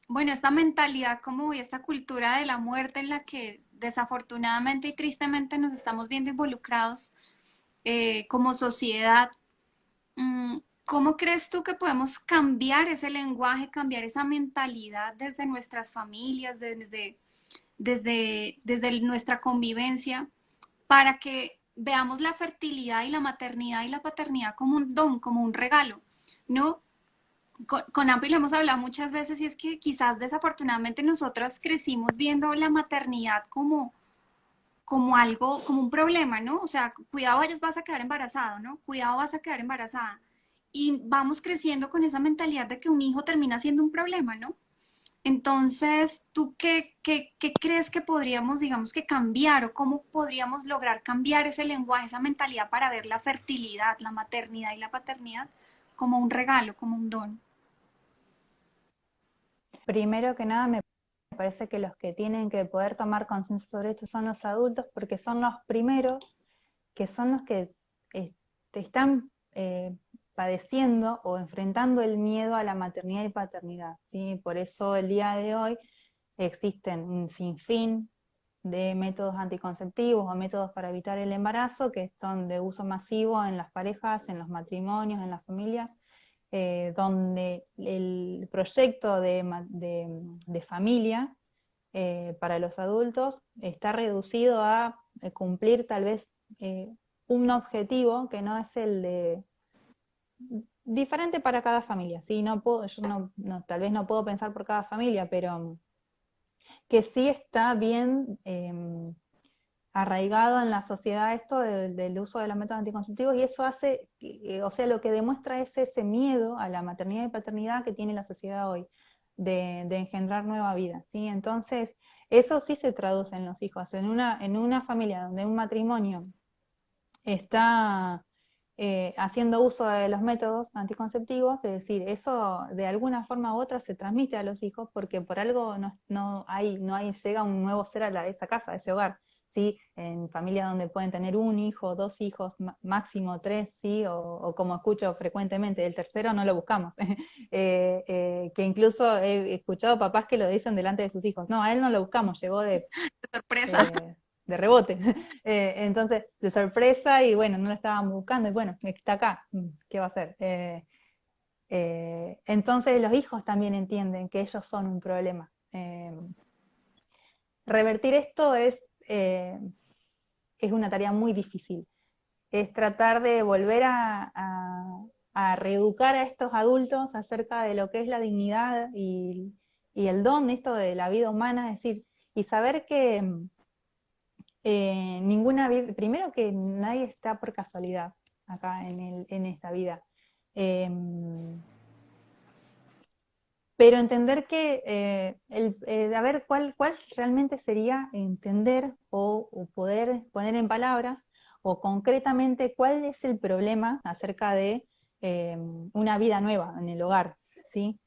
bueno, esta mentalidad como y esta cultura de la muerte en la que desafortunadamente y tristemente nos estamos viendo involucrados como sociedad. ¿Cómo crees tú que podemos cambiar ese lenguaje, cambiar esa mentalidad desde nuestras familias, desde nuestra convivencia, para que veamos la fertilidad y la maternidad y la paternidad como un don, como un regalo? ¿No? Con Ampi lo hemos hablado muchas veces y es que quizás desafortunadamente nosotras crecimos viendo la maternidad como algo, como un problema, ¿no? O sea, cuidado, vas a quedar embarazado, ¿no? Cuidado, vas a quedar embarazada. Y vamos creciendo con esa mentalidad de que un hijo termina siendo un problema, ¿no? Entonces, ¿tú qué crees que podríamos, digamos, que cambiar o cómo podríamos lograr cambiar ese lenguaje, esa mentalidad para ver la fertilidad, la maternidad y la paternidad como un regalo, como un don? Primero que nada, me parece que los que tienen que poder tomar conciencia sobre esto son los adultos, porque son los primeros que son los que te están padeciendo o enfrentando el miedo a la maternidad y paternidad, ¿sí? Por eso el día de hoy existen un sinfín de métodos anticonceptivos o métodos para evitar el embarazo que son de uso masivo en las parejas, en los matrimonios, en las familias, donde el proyecto de familia para los adultos está reducido a cumplir tal vez un objetivo que no es el de diferente para cada familia, ¿sí? No puedo, yo tal vez no puedo pensar por cada familia, pero que sí está bien arraigado en la sociedad esto del uso de los métodos anticonceptivos, y eso hace, o sea, lo que demuestra es ese miedo a la maternidad y paternidad que tiene la sociedad hoy, de engendrar nueva vida, ¿sí? Entonces, eso sí se traduce en los hijos. En una familia donde un matrimonio está haciendo uso de los métodos anticonceptivos, es decir, eso de alguna forma u otra se transmite a los hijos porque por algo llega un nuevo ser a esa casa, a ese hogar. ¿Sí? En familias donde pueden tener un hijo, dos hijos, máximo tres, ¿sí? O como escucho frecuentemente, el tercero no lo buscamos. Que incluso he escuchado papás que lo dicen delante de sus hijos, no, a él no lo buscamos, llegó Sorpresa. de rebote. Entonces, de sorpresa, y bueno, no lo estaban buscando, y bueno, está acá, ¿qué va a hacer? Entonces los hijos también entienden que ellos son un problema. Revertir esto es una tarea muy difícil. Es tratar de volver a reeducar a estos adultos acerca de lo que es la dignidad y el don, esto de la vida humana, es decir, y saber que ninguna vida, primero que nadie está por casualidad acá en esta vida. pero entender que, a ver, cuál realmente sería entender o poder poner en palabras, o concretamente cuál es el problema acerca de una vida nueva en el hogar, ¿sí?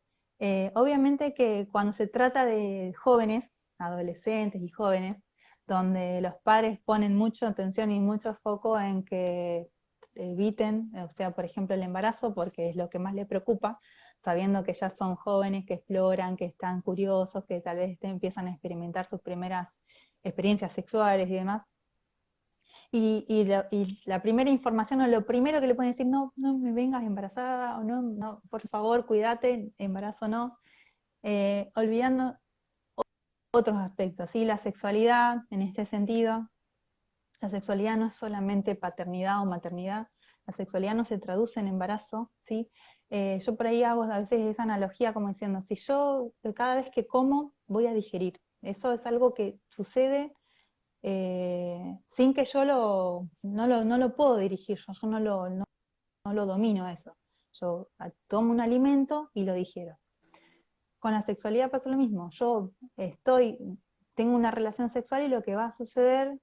Obviamente que cuando se trata de jóvenes, adolescentes y jóvenes, donde los padres ponen mucha atención y mucho foco en que eviten, o sea, por ejemplo, el embarazo, porque es lo que más les preocupa, sabiendo que ya son jóvenes, que exploran, que están curiosos, que tal vez empiezan a experimentar sus primeras experiencias sexuales y demás. Y la primera información o lo primero que le pueden decir, no, no me vengas embarazada, o no, no, por favor, cuídate, embarazo no, olvidando otros aspectos, ¿sí? La sexualidad, en este sentido, la sexualidad no es solamente paternidad o maternidad, la sexualidad no se traduce en embarazo, ¿sí? Yo por ahí hago a veces esa analogía como diciendo, si yo cada vez que como voy a digerir, eso es algo que sucede sin que yo no lo puedo dirigir, yo no lo domino eso. Yo tomo un alimento y lo digiero. Con la sexualidad pasa lo mismo, tengo una relación sexual y lo que va a suceder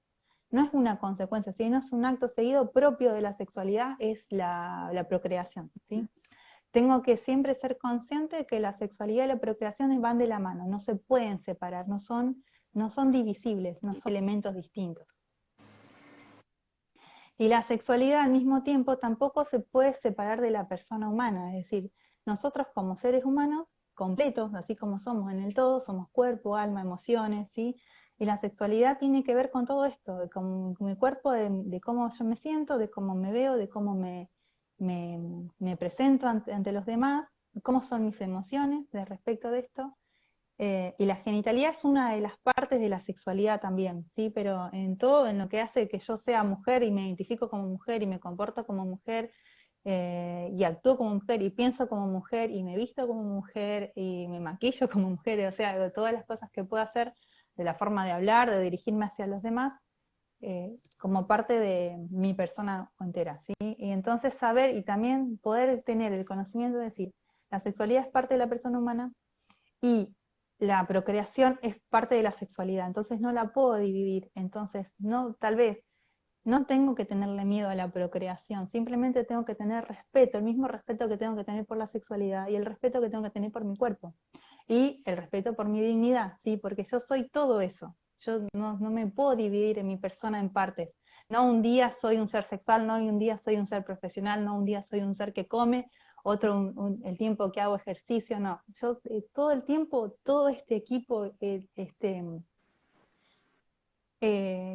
no es una consecuencia, sino es un acto seguido propio de la sexualidad, es la procreación, ¿sí? Tengo que siempre ser consciente de que la sexualidad y la procreación van de la mano, no se pueden separar, no son divisibles, no son elementos distintos. Y la sexualidad al mismo tiempo tampoco se puede separar de la persona humana, es decir, nosotros como seres humanos completos, así como somos en el todo, somos cuerpo, alma, emociones, ¿sí? Y la sexualidad tiene que ver con todo esto, con mi cuerpo, de cómo yo me siento, de cómo me veo, de cómo me presento ante los demás, cómo son mis emociones respecto de esto. Y la genitalidad es una de las partes de la sexualidad también, ¿sí? Pero en todo, en lo que hace que yo sea mujer y me identifico como mujer y me comporto como mujer y actúo como mujer y pienso como mujer y me visto como mujer y me maquillo como mujer, o sea, de todas las cosas que puedo hacer, de la forma de hablar, de dirigirme hacia los demás, como parte de mi persona entera, ¿sí? Y entonces saber y también poder tener el conocimiento de decir, la sexualidad es parte de la persona humana, y la procreación es parte de la sexualidad, entonces no la puedo dividir, entonces no, tal vez no tengo que tenerle miedo a la procreación, simplemente tengo que tener respeto, el mismo respeto que tengo que tener por la sexualidad y el respeto que tengo que tener por mi cuerpo y el respeto por mi dignidad, ¿sí? Porque yo soy todo eso, yo no me puedo dividir en mi persona en partes, no un día soy un ser sexual, no un día soy un ser profesional, no un día soy un ser que come, otro el tiempo que hago ejercicio, no, yo todo el tiempo, todo este equipo,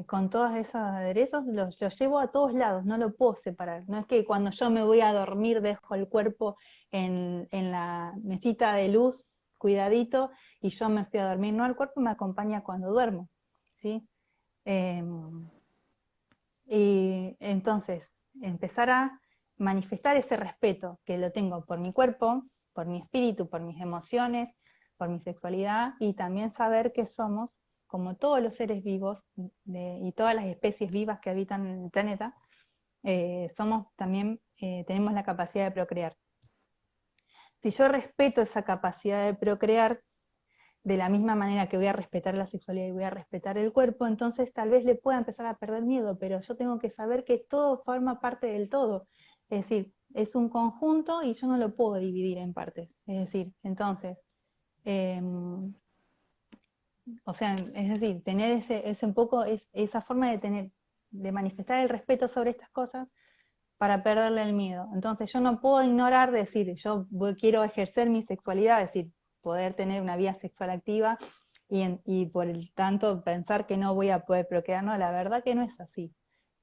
con todos esos aderezos, los llevo a todos lados, no lo puedo separar. No es que cuando yo me voy a dormir dejo el cuerpo en la mesita de luz, cuidadito, y yo me fui a dormir. No, el cuerpo me acompaña cuando duermo, ¿sí? Y entonces, empezar a manifestar ese respeto que lo tengo por mi cuerpo, por mi espíritu, por mis emociones, por mi sexualidad, y también saber que somos, como todos los seres vivos y todas las especies vivas que habitan en el planeta, somos también, tenemos la capacidad de procrear. Si yo respeto esa capacidad de procrear, de la misma manera que voy a respetar la sexualidad y voy a respetar el cuerpo, entonces tal vez le pueda empezar a perder miedo, pero yo tengo que saber que todo forma parte del todo. Es decir, es un conjunto y yo no lo puedo dividir en partes. Es decir, entonces, eh, o sea, es decir, tener ese un poco, esa forma de tener, de manifestar el respeto sobre estas cosas para perderle el miedo. Entonces yo no puedo ignorar decir, quiero ejercer mi sexualidad, es decir, poder tener una vida sexual activa y por el tanto pensar que no voy a poder procrear. No, la verdad que no es así,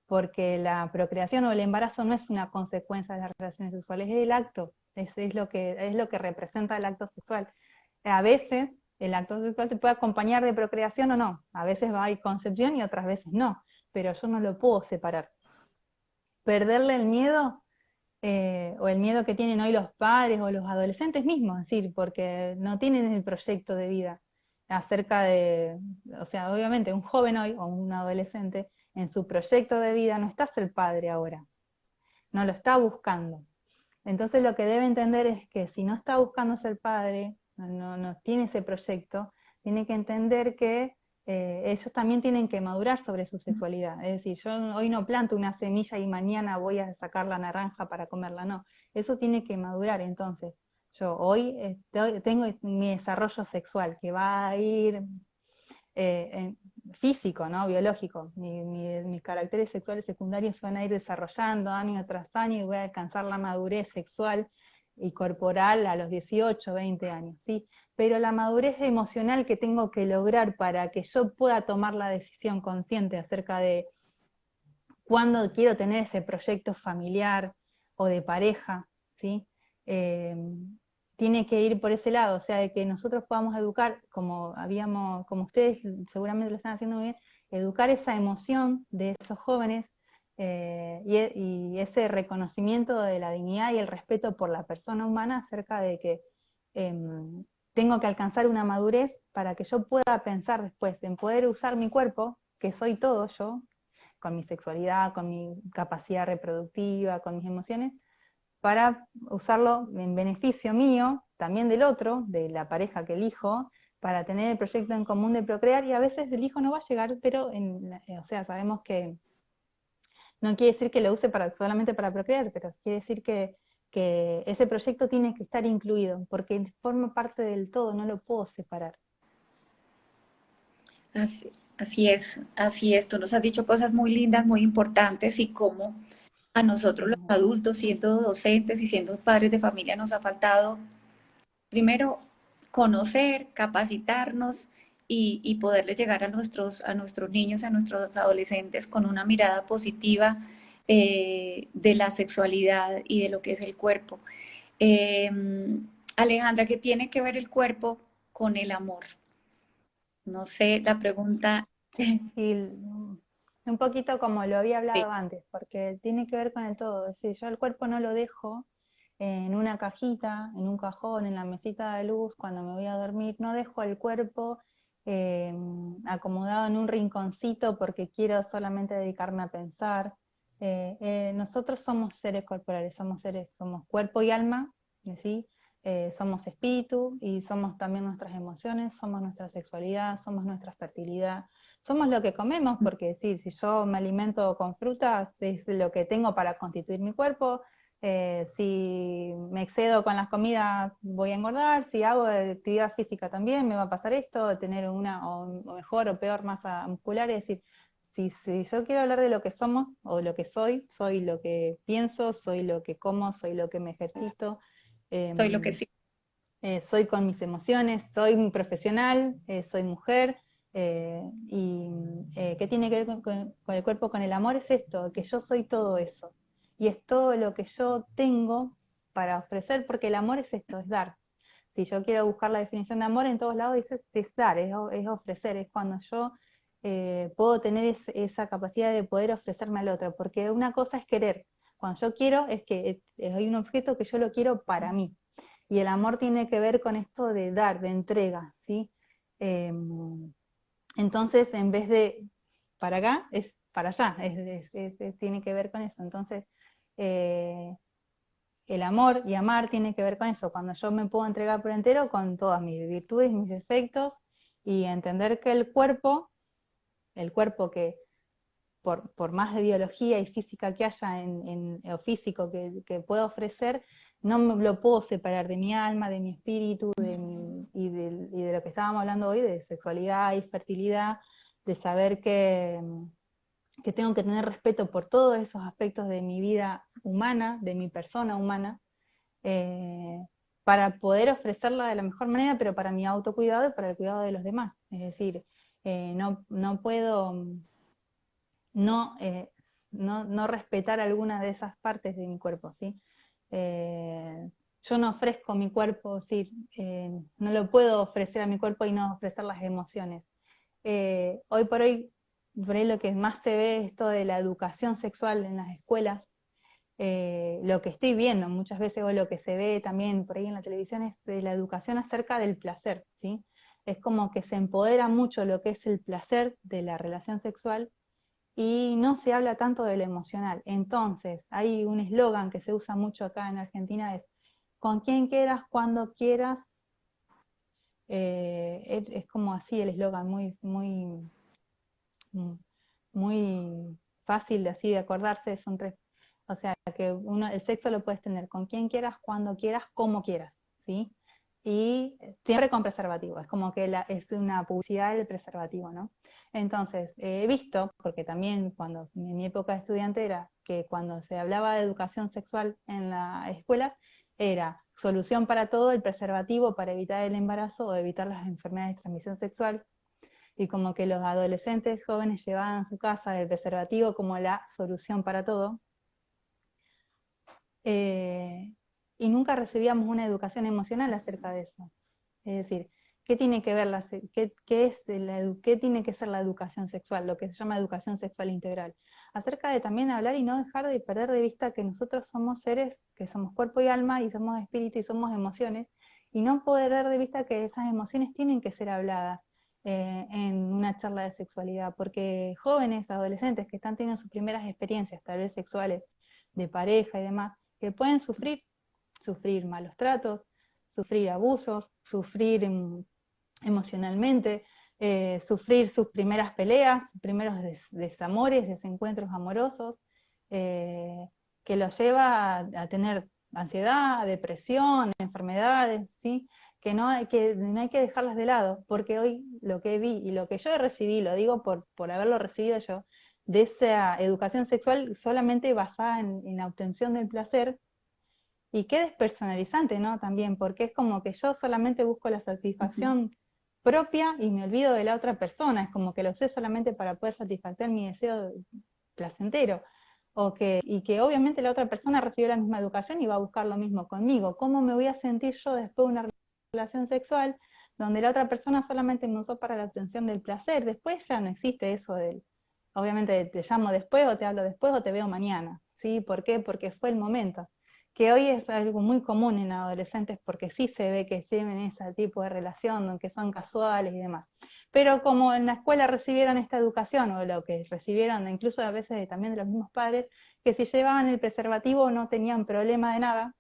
porque la procreación o el embarazo no es una consecuencia de las relaciones sexuales, es el acto, es lo que representa el acto sexual. A veces el acto sexual te puede acompañar de procreación o no, a veces hay concepción y otras veces no, pero yo no lo puedo separar. Perderle el miedo o el miedo que tienen hoy los padres o los adolescentes mismos, es decir, porque no tienen el proyecto de vida acerca de, o sea, obviamente un joven hoy o un adolescente en su proyecto de vida no está ser padre ahora, no lo está buscando. Entonces lo que debe entender es que si no está buscando ser padre, no tiene ese proyecto, tiene que entender que ellos también tienen que madurar sobre su sexualidad. Es decir, yo hoy no planto una semilla y mañana voy a sacar la naranja para comerla, no. Eso tiene que madurar. Entonces, yo hoy tengo mi desarrollo sexual que va a ir físico, ¿no? Biológico. Mis caracteres sexuales secundarios van a ir desarrollando año tras año y voy a alcanzar la madurez sexual y corporal a los 18, 20 años, ¿sí? Pero la madurez emocional que tengo que lograr para que yo pueda tomar la decisión consciente acerca de cuándo quiero tener ese proyecto familiar o de pareja, ¿sí? Tiene que ir por ese lado, o sea, de que nosotros podamos educar, como ustedes seguramente lo están haciendo muy bien, educar esa emoción de esos jóvenes y ese reconocimiento de la dignidad y el respeto por la persona humana acerca de que tengo que alcanzar una madurez para que yo pueda pensar después en poder usar mi cuerpo, que soy todo yo, con mi sexualidad, con mi capacidad reproductiva, con mis emociones, para usarlo en beneficio mío, también del otro, de la pareja que elijo, para tener el proyecto en común de procrear, y a veces el hijo no va a llegar, pero o sea, sabemos que no quiere decir que lo use solamente para procrear, pero quiere decir que ese proyecto tiene que estar incluido, porque forma parte del todo, no lo puedo separar. Así es, así es. Tú nos has dicho cosas muy lindas, muy importantes y cómo a nosotros los adultos, siendo docentes y siendo padres de familia, nos ha faltado primero conocer, capacitarnos y poderle llegar a nuestros niños, a nuestros adolescentes con una mirada positiva de la sexualidad y de lo que es el cuerpo. Eh, Alejandra, ¿qué tiene que ver el cuerpo con el amor? No sé, la pregunta. Y un poquito como lo había Sí, hablado antes, porque tiene que ver con el todo. Es decir, yo el cuerpo no lo dejo en una cajita, en un cajón, en la mesita de luz, cuando me voy a dormir, no dejo el cuerpo eh, acomodado en un rinconcito porque quiero solamente dedicarme a pensar. Nosotros somos seres corporales, somos cuerpo y alma, ¿sí? Somos espíritu y somos también nuestras emociones, somos nuestra sexualidad, somos nuestra fertilidad, somos lo que comemos, porque decir, si yo me alimento con frutas, es lo que tengo para constituir mi cuerpo. Si me excedo con las comidas voy a engordar, si hago actividad física también me va a pasar esto, tener una o mejor o peor masa muscular. Es decir, si yo quiero hablar de lo que somos o lo que soy lo que pienso, soy lo que como, soy lo que me ejercito, soy lo que em, sí. soy con mis emociones, soy un profesional, soy mujer. Y ¿qué tiene que ver con el cuerpo, con el amor? Es esto, que yo soy todo eso. Y es todo lo que yo tengo para ofrecer, porque el amor es esto, es dar. Si yo quiero buscar la definición de amor en todos lados, es dar, es ofrecer, es cuando yo puedo tener esa capacidad de poder ofrecerme al otro, porque una cosa es querer. Cuando yo quiero, es que hay un objeto que yo lo quiero para mí. Y el amor tiene que ver con esto de dar, de entrega, ¿sí? Entonces, en vez de para acá, es para allá, tiene que ver con eso. Entonces, eh, el amor y amar tiene que ver con eso, cuando yo me puedo entregar por entero con todas mis virtudes, mis defectos, y entender que el cuerpo que por más de biología y física que haya o físico que pueda ofrecer, no me lo puedo separar de mi alma, de mi espíritu, y de lo que estábamos hablando hoy, de sexualidad y fertilidad, de saber que tengo que tener respeto por todos esos aspectos de mi vida humana, de mi persona humana, eh, para poder ofrecerla de la mejor manera, pero para mi autocuidado y para el cuidado de los demás. Es decir, no puedo no, no respetar alguna de esas partes de mi cuerpo, ¿sí? Eh, yo no ofrezco mi cuerpo, sí, no lo puedo ofrecer a mi cuerpo y no ofrecer las emociones. Hoy por ahí lo que más se ve es esto de la educación sexual en las escuelas. Lo que estoy viendo muchas veces, o lo que se ve también por ahí en la televisión, es de la educación acerca del placer, ¿sí? Es como que se empodera mucho lo que es el placer de la relación sexual y no se habla tanto de lo emocional. Entonces, hay un eslogan que se usa mucho acá en Argentina, es con quien quieras, cuando quieras, es como así el eslogan, muy fácil de así de acordarse, son tres, o sea, que el sexo lo puedes tener con quien quieras, cuando quieras, como quieras, ¿sí? Y siempre con preservativo, es como que es una publicidad del preservativo, ¿no? Entonces, he visto, porque también cuando en mi época de estudiante era que cuando se hablaba de educación sexual en la escuela, era solución para todo el preservativo para evitar el embarazo o evitar las enfermedades de transmisión sexual, y como que los adolescentes jóvenes llevaban a su casa el preservativo como la solución para todo, eh, y nunca recibíamos una educación emocional acerca de eso. Es decir, ¿qué tiene que ver qué tiene que ser la educación sexual, lo que se llama educación sexual integral? Acerca de también hablar y no dejar de perder de vista que nosotros somos seres, que somos cuerpo y alma, y somos espíritu y somos emociones, y no perder de vista que esas emociones tienen que ser habladas en una charla de sexualidad, porque jóvenes, adolescentes que están teniendo sus primeras experiencias, tal vez sexuales, de pareja y demás, que pueden sufrir malos tratos, sufrir abusos, sufrir emocionalmente, sufrir sus primeras peleas, sus primeros desamores, desencuentros amorosos, que los lleva a tener ansiedad, depresión, enfermedades, ¿sí? Que no hay que dejarlas de lado, porque hoy lo que vi y lo que yo recibí, lo digo por haberlo recibido yo, de esa educación sexual solamente basada en la obtención del placer, y qué despersonalizante, ¿no? También, porque es como que yo solamente busco la satisfacción propia y me olvido de la otra persona, es como que lo sé solamente para poder satisfacer mi deseo placentero, y que obviamente la otra persona recibió la misma educación y va a buscar lo mismo conmigo. ¿Cómo me voy a sentir yo después de una relación sexual donde la otra persona solamente me usó para la obtención del placer? Después ya no existe eso obviamente te llamo después o te hablo después o te veo mañana, ¿sí? ¿Por qué? Porque fue el momento, que hoy es algo muy común en adolescentes porque sí se ve que tienen ese tipo de relación, que son casuales y demás. Pero como en la escuela recibieron esta educación, o lo que recibieron incluso a veces también de los mismos padres, que si llevaban el preservativo no tenían problema de nada,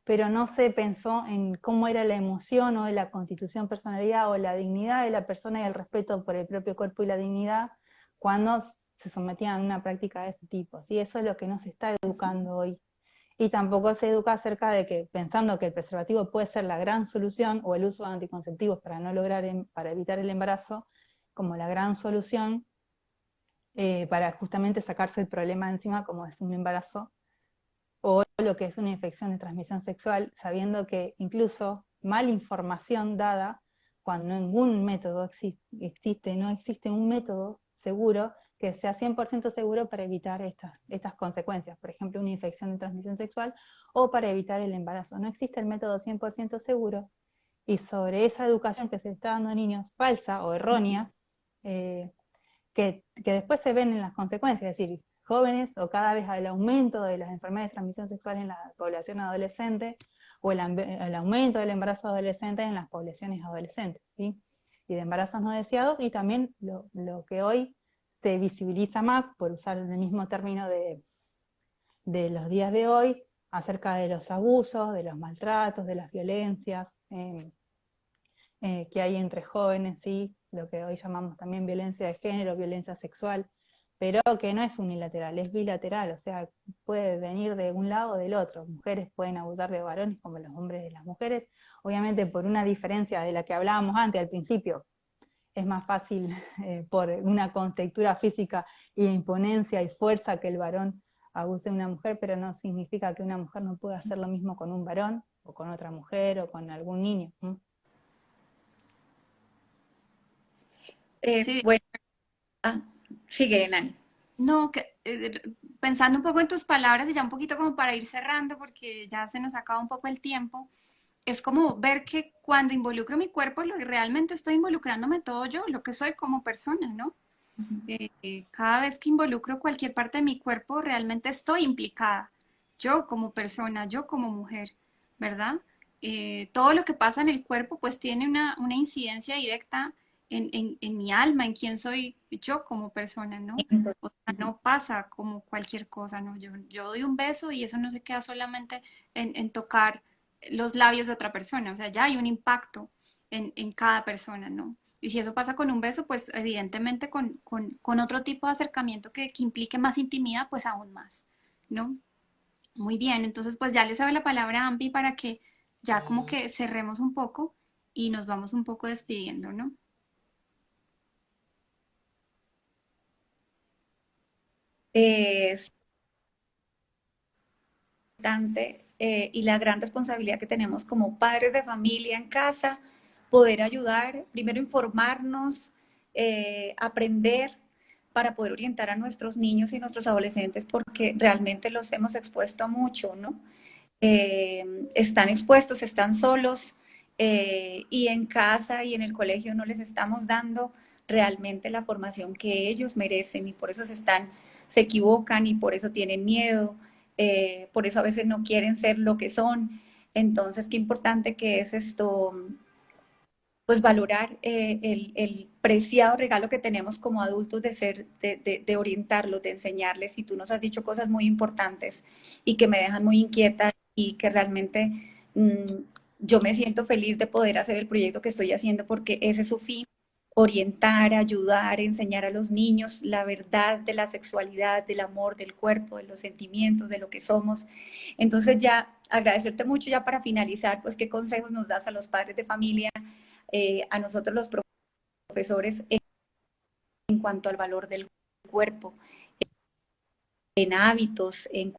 pero no se pensó en cómo era la emoción o la constitución personalidad o la dignidad de la persona y el respeto por el propio cuerpo y la dignidad cuando se sometían a una práctica de ese tipo. ¿Sí? Eso es lo que no se está educando hoy. Y tampoco se educa acerca de que, pensando que el preservativo puede ser la gran solución, o el uso de anticonceptivos para no lograr, para evitar el embarazo, como la gran solución para justamente sacarse el problema encima, como es un embarazo, o lo que es una infección de transmisión sexual, sabiendo que incluso mal información dada, cuando ningún método existe, no existe un método seguro que sea 100% seguro para evitar estas consecuencias, por ejemplo, una infección de transmisión sexual, o para evitar el embarazo. No existe el método 100% seguro, y sobre esa educación que se está dando a niños falsa o errónea, que después se ven en las consecuencias, es decir, jóvenes o cada vez el aumento de las enfermedades de transmisión sexual en la población adolescente, o el aumento del embarazo adolescente en las poblaciones adolescentes, ¿sí? Y de embarazos no deseados, y también lo que hoy se visibiliza más, por usar el mismo término de los días de hoy, acerca de los abusos, de los maltratos, de las violencias que hay entre jóvenes, ¿sí? Lo que hoy llamamos también violencia de género, violencia sexual, pero que no es unilateral, es bilateral, o sea, puede venir de un lado o del otro. Mujeres pueden abusar de varones como los hombres de las mujeres, obviamente por una diferencia de la que hablábamos antes al principio. Es más fácil por una contextura física y imponencia y fuerza que el varón abuse de una mujer, pero no significa que una mujer no pueda hacer lo mismo con un varón, o con otra mujer, o con algún niño. Sí, Bueno, sigue, Nani. no, pensando un poco en tus palabras y ya un poquito como para ir cerrando, porque ya se nos acaba un poco el tiempo, es como ver que cuando involucro mi cuerpo, lo que realmente estoy involucrándome todo yo, lo que soy como persona, ¿no? Cada vez que involucro cualquier parte de mi cuerpo, realmente estoy implicada. Yo como persona, yo como mujer, ¿verdad? Todo lo que pasa en el cuerpo pues tiene una incidencia directa en mi alma, en quién soy yo como persona, ¿no? O sea, no pasa como cualquier cosa, ¿no? Yo doy un beso y eso no se queda solamente en tocar los labios de otra persona, o sea, ya hay un impacto en cada persona, ¿no? Y si eso pasa con un beso, pues evidentemente con otro tipo de acercamiento que implique más intimidad, pues aún más, ¿no? Muy bien, entonces pues ya le sabe la palabra a Ampi para que ya como que cerremos un poco y nos vamos un poco despidiendo, ¿no? Es importante, y la gran responsabilidad que tenemos como padres de familia en casa, poder ayudar, primero informarnos, aprender para poder orientar a nuestros niños y nuestros adolescentes, porque realmente los hemos expuesto a mucho, ¿no? Están expuestos, están solos, y en casa y en el colegio no les estamos dando realmente la formación que ellos merecen y por eso se equivocan y por eso tienen miedo, por eso a veces no quieren ser lo que son. Entonces, qué importante que es esto, pues valorar, el preciado regalo que tenemos como adultos de ser, de orientarlos, de enseñarles. Y tú nos has dicho cosas muy importantes y que me dejan muy inquieta y que realmente, mm, yo me siento feliz de poder hacer el proyecto que estoy haciendo porque ese es su fin, orientar, ayudar, enseñar a los niños la verdad de la sexualidad, del amor, del cuerpo, de los sentimientos, de lo que somos. Entonces ya agradecerte mucho ya para finalizar, pues qué consejos nos das a los padres de familia, a nosotros los profesores, en cuanto al valor del cuerpo, en hábitos, en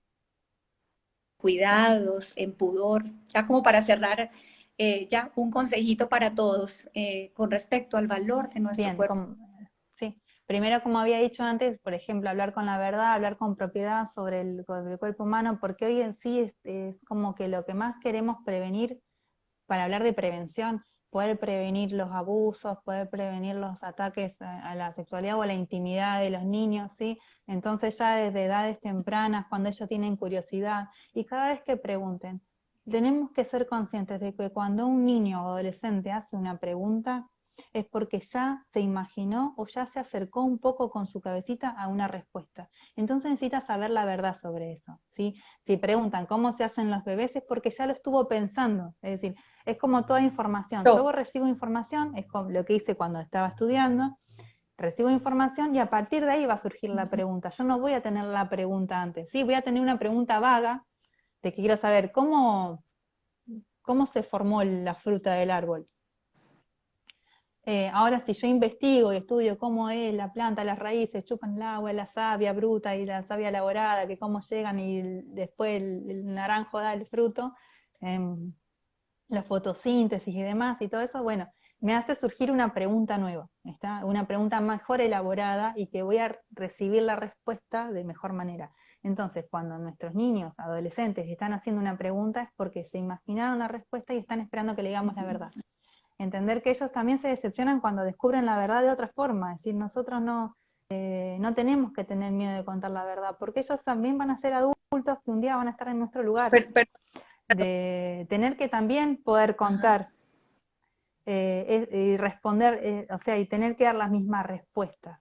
cuidados, en pudor. Ya como para cerrar, ya un consejito para todos, con respecto al valor de nuestro Bien, cuerpo. sí. Primero, como había dicho antes, por ejemplo, hablar con la verdad, hablar con propiedad sobre el cuerpo humano, porque hoy en sí es como que lo que más queremos prevenir, para hablar de prevención, poder prevenir los abusos, poder prevenir los ataques a la sexualidad o a la intimidad de los niños, ¿sí? Entonces ya desde edades tempranas, cuando ellos tienen curiosidad, y cada vez que pregunten, tenemos que ser conscientes de que cuando un niño o adolescente hace una pregunta, es porque ya se imaginó o ya se acercó un poco con su cabecita a una respuesta. Entonces necesita saber la verdad sobre eso, ¿sí? Si preguntan cómo se hacen los bebés es porque ya lo estuvo pensando, es decir, es como toda información. Yo recibo información, es como lo que hice cuando estaba estudiando, recibo información y a partir de ahí va a surgir la pregunta. Yo no voy a tener la pregunta antes, sí, voy a tener una pregunta vaga de que quiero saber cómo se formó la fruta del árbol. Ahora si yo investigo y estudio cómo es la planta, las raíces, chupan el agua, la savia bruta y la savia elaborada, que cómo llegan y después el naranjo da el fruto, la fotosíntesis y demás y todo eso, bueno, me hace surgir una pregunta nueva, ¿está? Una pregunta mejor elaborada y que voy a recibir la respuesta de mejor manera. Entonces, cuando nuestros niños, adolescentes, están haciendo una pregunta es porque se imaginaron la respuesta y están esperando que le digamos la verdad. Entender que ellos también se decepcionan cuando descubren la verdad de otra forma, es decir, nosotros no tenemos que tener miedo de contar la verdad, porque ellos también van a ser adultos que un día van a estar en nuestro lugar, de tener que también poder contar y responder, o sea, y tener que dar las mismas respuestas.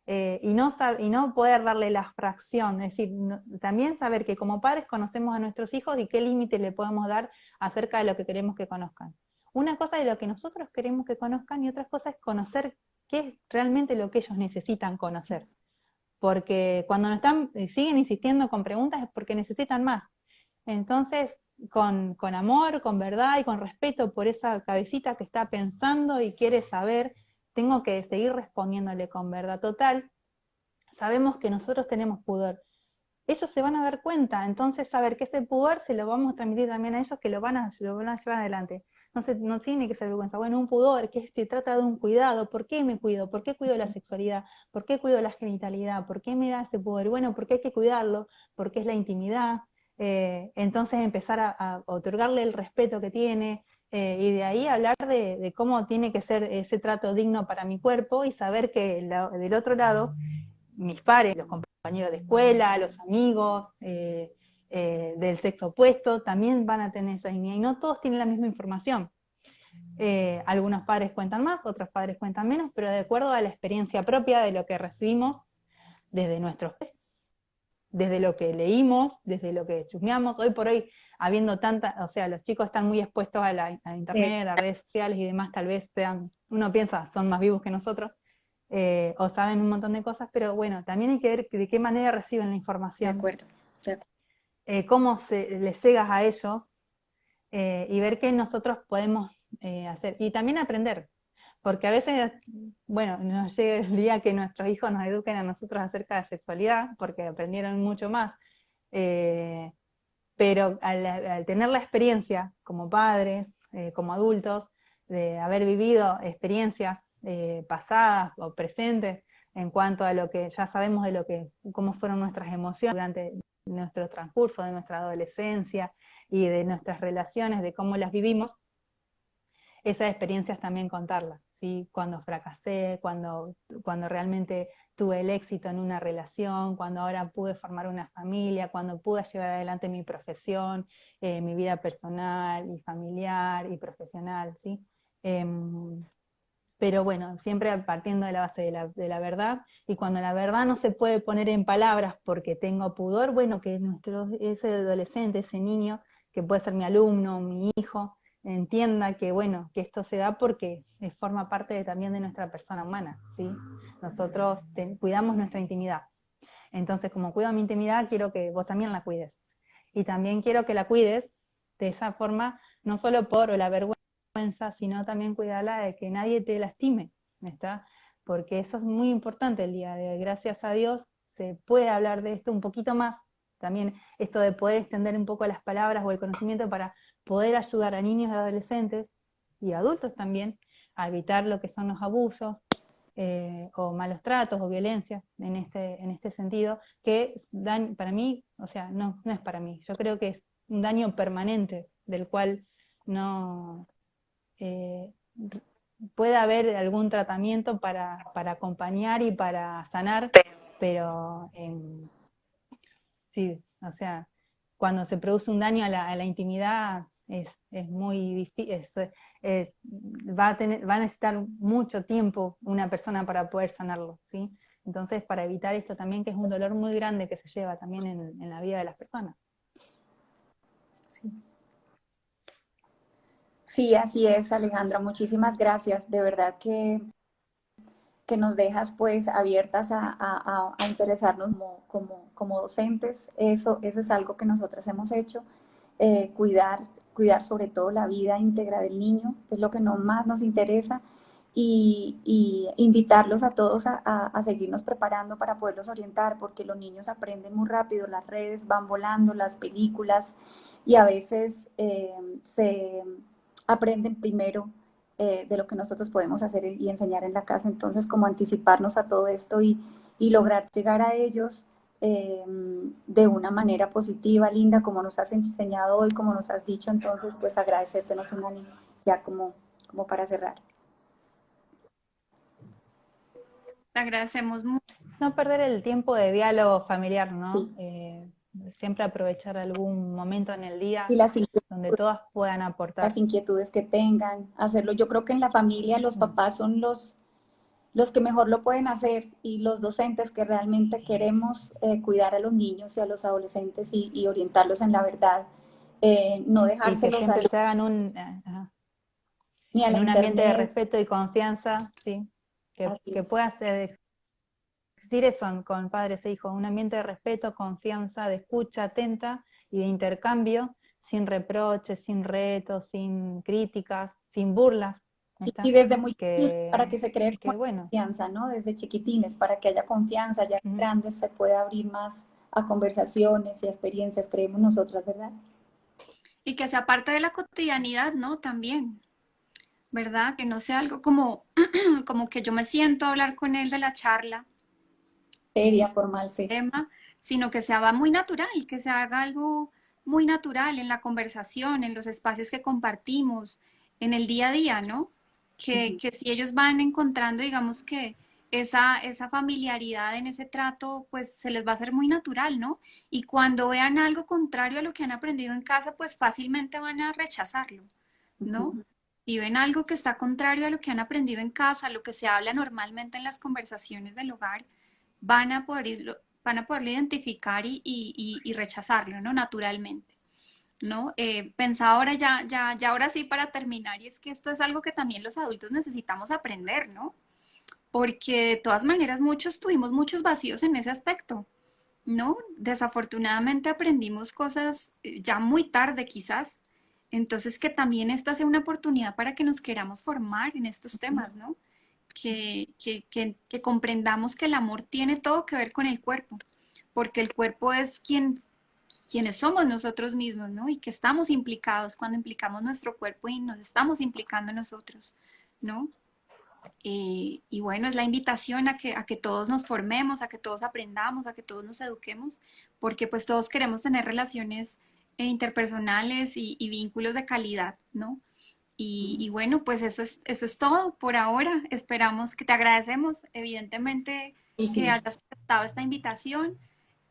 Y no poder darle la fracción, es decir, también saber que como padres conocemos a nuestros hijos y qué límites le podemos dar acerca de lo que queremos que conozcan. Una cosa es lo que nosotros queremos que conozcan y otra cosa es conocer qué es realmente lo que ellos necesitan conocer. Porque cuando nos siguen insistiendo con preguntas es porque necesitan más. Entonces, con amor, con verdad y con respeto por esa cabecita que está pensando y quiere saber, tengo que seguir respondiéndole con verdad. Total, sabemos que nosotros tenemos pudor. Ellos se van a dar cuenta, entonces saber que ese pudor se lo vamos a transmitir también a ellos, que lo van a llevar adelante. No tiene que ser vergüenza. Bueno, un pudor, que se trata de un cuidado. ¿Por qué me cuido? ¿Por qué cuido la sexualidad? ¿Por qué cuido la genitalidad? ¿Por qué me da ese pudor? Bueno, porque hay que cuidarlo, porque es la intimidad. Entonces empezar a otorgarle el respeto que tiene, y de ahí hablar de cómo tiene que ser ese trato digno para mi cuerpo y saber que del otro lado, mis pares, los compañeros de escuela, los amigos del sexo opuesto, también van a tener esa dignidad y no todos tienen la misma información. Algunos padres cuentan más, otros padres cuentan menos, pero de acuerdo a la experiencia propia de lo que recibimos desde nuestros desde lo que leímos, desde lo que chusmeamos. Hoy por hoy, habiendo tanta, o sea, los chicos están muy expuestos a internet, a redes sociales y demás, tal vez sean, uno piensa, son más vivos que nosotros, o saben un montón de cosas, pero bueno, también hay que ver de qué manera reciben la De información, acuerdo. De acuerdo. cómo les llegas a ellos, y ver qué nosotros podemos hacer. Y también aprender, porque a veces, bueno, nos llega el día que nuestros hijos nos eduquen a nosotros acerca de sexualidad, porque aprendieron mucho más, eh, pero al tener la experiencia como padres, como adultos, de haber vivido experiencias pasadas o presentes en cuanto a lo que ya sabemos de lo que, cómo fueron nuestras emociones durante nuestro transcurso de nuestra adolescencia y de nuestras relaciones, de cómo las vivimos, esas experiencias también contarlas, ¿sí? Cuando fracasé, cuando realmente tuve el éxito en una relación, cuando ahora pude formar una familia, cuando pude llevar adelante mi profesión, mi vida personal y familiar y profesional, ¿sí? Pero bueno, siempre partiendo de la base de la verdad, y cuando la verdad no se puede poner en palabras porque tengo pudor, bueno, que ese adolescente, ese niño, que puede ser mi alumno, mi hijo, entienda que bueno, que esto se da porque forma parte también de nuestra persona humana, ¿sí? Nosotros cuidamos nuestra intimidad. Entonces, como cuido mi intimidad, quiero que vos también la cuides. Y también quiero que la cuides de esa forma, no solo por la vergüenza, sino también cuidarla de que nadie te lastime, ¿está? Porque eso es muy importante el día de hoy. Gracias a Dios se puede hablar de esto un poquito más, también esto de poder extender un poco las palabras o el conocimiento para poder ayudar a niños y adolescentes y adultos también a evitar lo que son los abusos, o malos tratos o violencia en este sentido, que dan, para mí, o sea, no es para mí, yo creo que es un daño permanente del cual no eh, puede haber algún tratamiento para acompañar y para sanar, pero sí, o sea, cuando se produce un daño a la intimidad es muy difícil, va a necesitar mucho tiempo una persona para poder sanarlo, ¿sí? Entonces, para evitar esto también, que es un dolor muy grande que se lleva también en la vida de las personas. Sí. Sí, así es, Alejandra. Muchísimas gracias. De verdad que nos dejas pues abiertas a interesarnos como docentes. Eso es algo que nosotras hemos hecho. Cuidar sobre todo la vida íntegra del niño, que es lo que más nos interesa, y invitarlos a todos a seguirnos preparando para poderlos orientar, porque los niños aprenden muy rápido, las redes van volando, las películas, y a veces se aprenden primero de lo que nosotros podemos hacer y enseñar en la casa. Entonces, como anticiparnos a todo esto y lograr llegar a ellos de una manera positiva, linda, como nos has enseñado hoy, como nos has dicho. Entonces, pues agradecerte, no sé, Nani, ya como para cerrar. Te agradecemos mucho. No perder el tiempo de diálogo familiar, ¿no? Sí. Siempre aprovechar algún momento en el día Y donde todas puedan las aportar. inquietudes que tengan, hacerlo. Yo creo que en la familia los papás son los que mejor lo pueden hacer, y los docentes que realmente queremos cuidar a los niños y a los adolescentes y orientarlos en la verdad, no Y que dejárselos siempre ahí se hagan ni a en la un ambiente de internet. respeto y confianza, ¿sí? Así Que es. pueda existir eso con padres e hijos, un ambiente de respeto, confianza, de escucha atenta y de intercambio, sin reproches, sin retos, sin críticas, sin burlas, Y ¿está? desde muy chiquitos, para que Que, se cree que bueno. confianza, ¿no? Desde chiquitines, para que haya confianza, ya grandes se puede abrir más a conversaciones y a experiencias, creemos nosotras, ¿verdad? Y que sea parte de la cotidianidad, ¿no? También, ¿verdad? Que no sea algo como, como que yo me siento a hablar con él de la charla, Seria, formal, sí. tema, sino que sea muy natural, que se haga algo muy natural en la conversación, en los espacios que compartimos, en el día a día, ¿no? Que si ellos van encontrando, digamos que esa familiaridad en ese trato, pues se les va a hacer muy natural, ¿no? Y cuando vean algo contrario a lo que han aprendido en casa, pues fácilmente van a rechazarlo, ¿no? Si ven algo que está contrario a lo que han aprendido en casa, lo que se habla normalmente en las conversaciones del hogar, van a poder van a poderlo identificar y rechazarlo, ¿no? Naturalmente, ¿no? Pensaba ahora ya ahora sí para terminar, y es que esto es algo que también los adultos necesitamos aprender, ¿no? Porque de todas maneras muchos tuvimos muchos vacíos en ese aspecto, ¿no? Desafortunadamente aprendimos cosas ya muy tarde quizás, entonces que también esta sea una oportunidad para que nos queramos formar en estos temas, ¿no? Que comprendamos que el amor tiene todo que ver con el cuerpo, porque el cuerpo es quienes somos nosotros mismos, ¿no? Y que estamos implicados cuando implicamos nuestro cuerpo y nos estamos implicando nosotros, ¿no? Y bueno, es la invitación a que todos nos formemos, a que todos aprendamos, a que todos nos eduquemos, porque pues todos queremos tener relaciones interpersonales y vínculos de calidad, ¿no? Y bueno, pues eso es todo por ahora. Esperamos que te agradecemos, evidentemente, Sí, que sí. hayas aceptado esta invitación.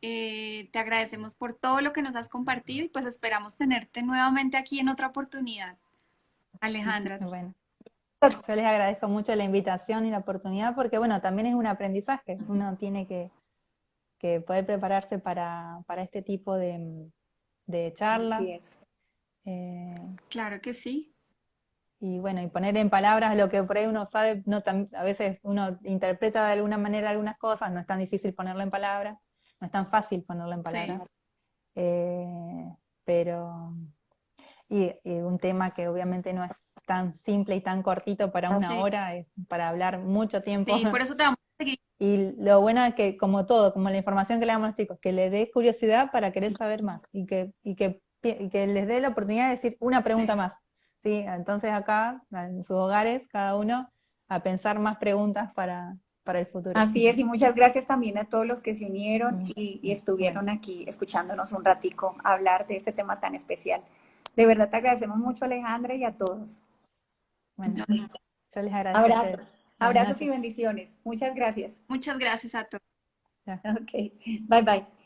Te agradecemos por todo lo que nos has compartido y pues esperamos tenerte nuevamente aquí en otra oportunidad, Alejandra. Bueno, yo les agradezco mucho la invitación y la oportunidad porque, bueno, también es un aprendizaje. Uno tiene que poder prepararse para este tipo de charlas. Así es. eh, Claro que sí. y bueno, y poner en palabras lo que por ahí uno sabe, no a veces uno interpreta de alguna manera algunas cosas, no es tan difícil ponerlo en palabras, no es tan fácil ponerlo en Sí. palabras, eh, pero, y un tema que obviamente no es tan simple y tan cortito para una Sí, hora, es para hablar mucho tiempo. sí, por eso te vamos a seguir. Y lo bueno es que, como todo, como la información que le damos a los chicos, que les dé curiosidad para querer saber más y que les dé la oportunidad de decir una pregunta más. ¿Sí? Entonces acá, en sus hogares, cada uno a pensar más preguntas para el futuro. Así es, y muchas gracias también a todos los que se unieron y Bueno, estuvieron aquí escuchándonos un ratico hablar de este tema tan especial. De verdad te agradecemos mucho, Alejandra, y a todos. bueno, yo les agradezco a ustedes. Abrazos, Buenas abrazos y noches. bendiciones. Muchas gracias. Muchas gracias a todos. Chao. Ok, bye bye.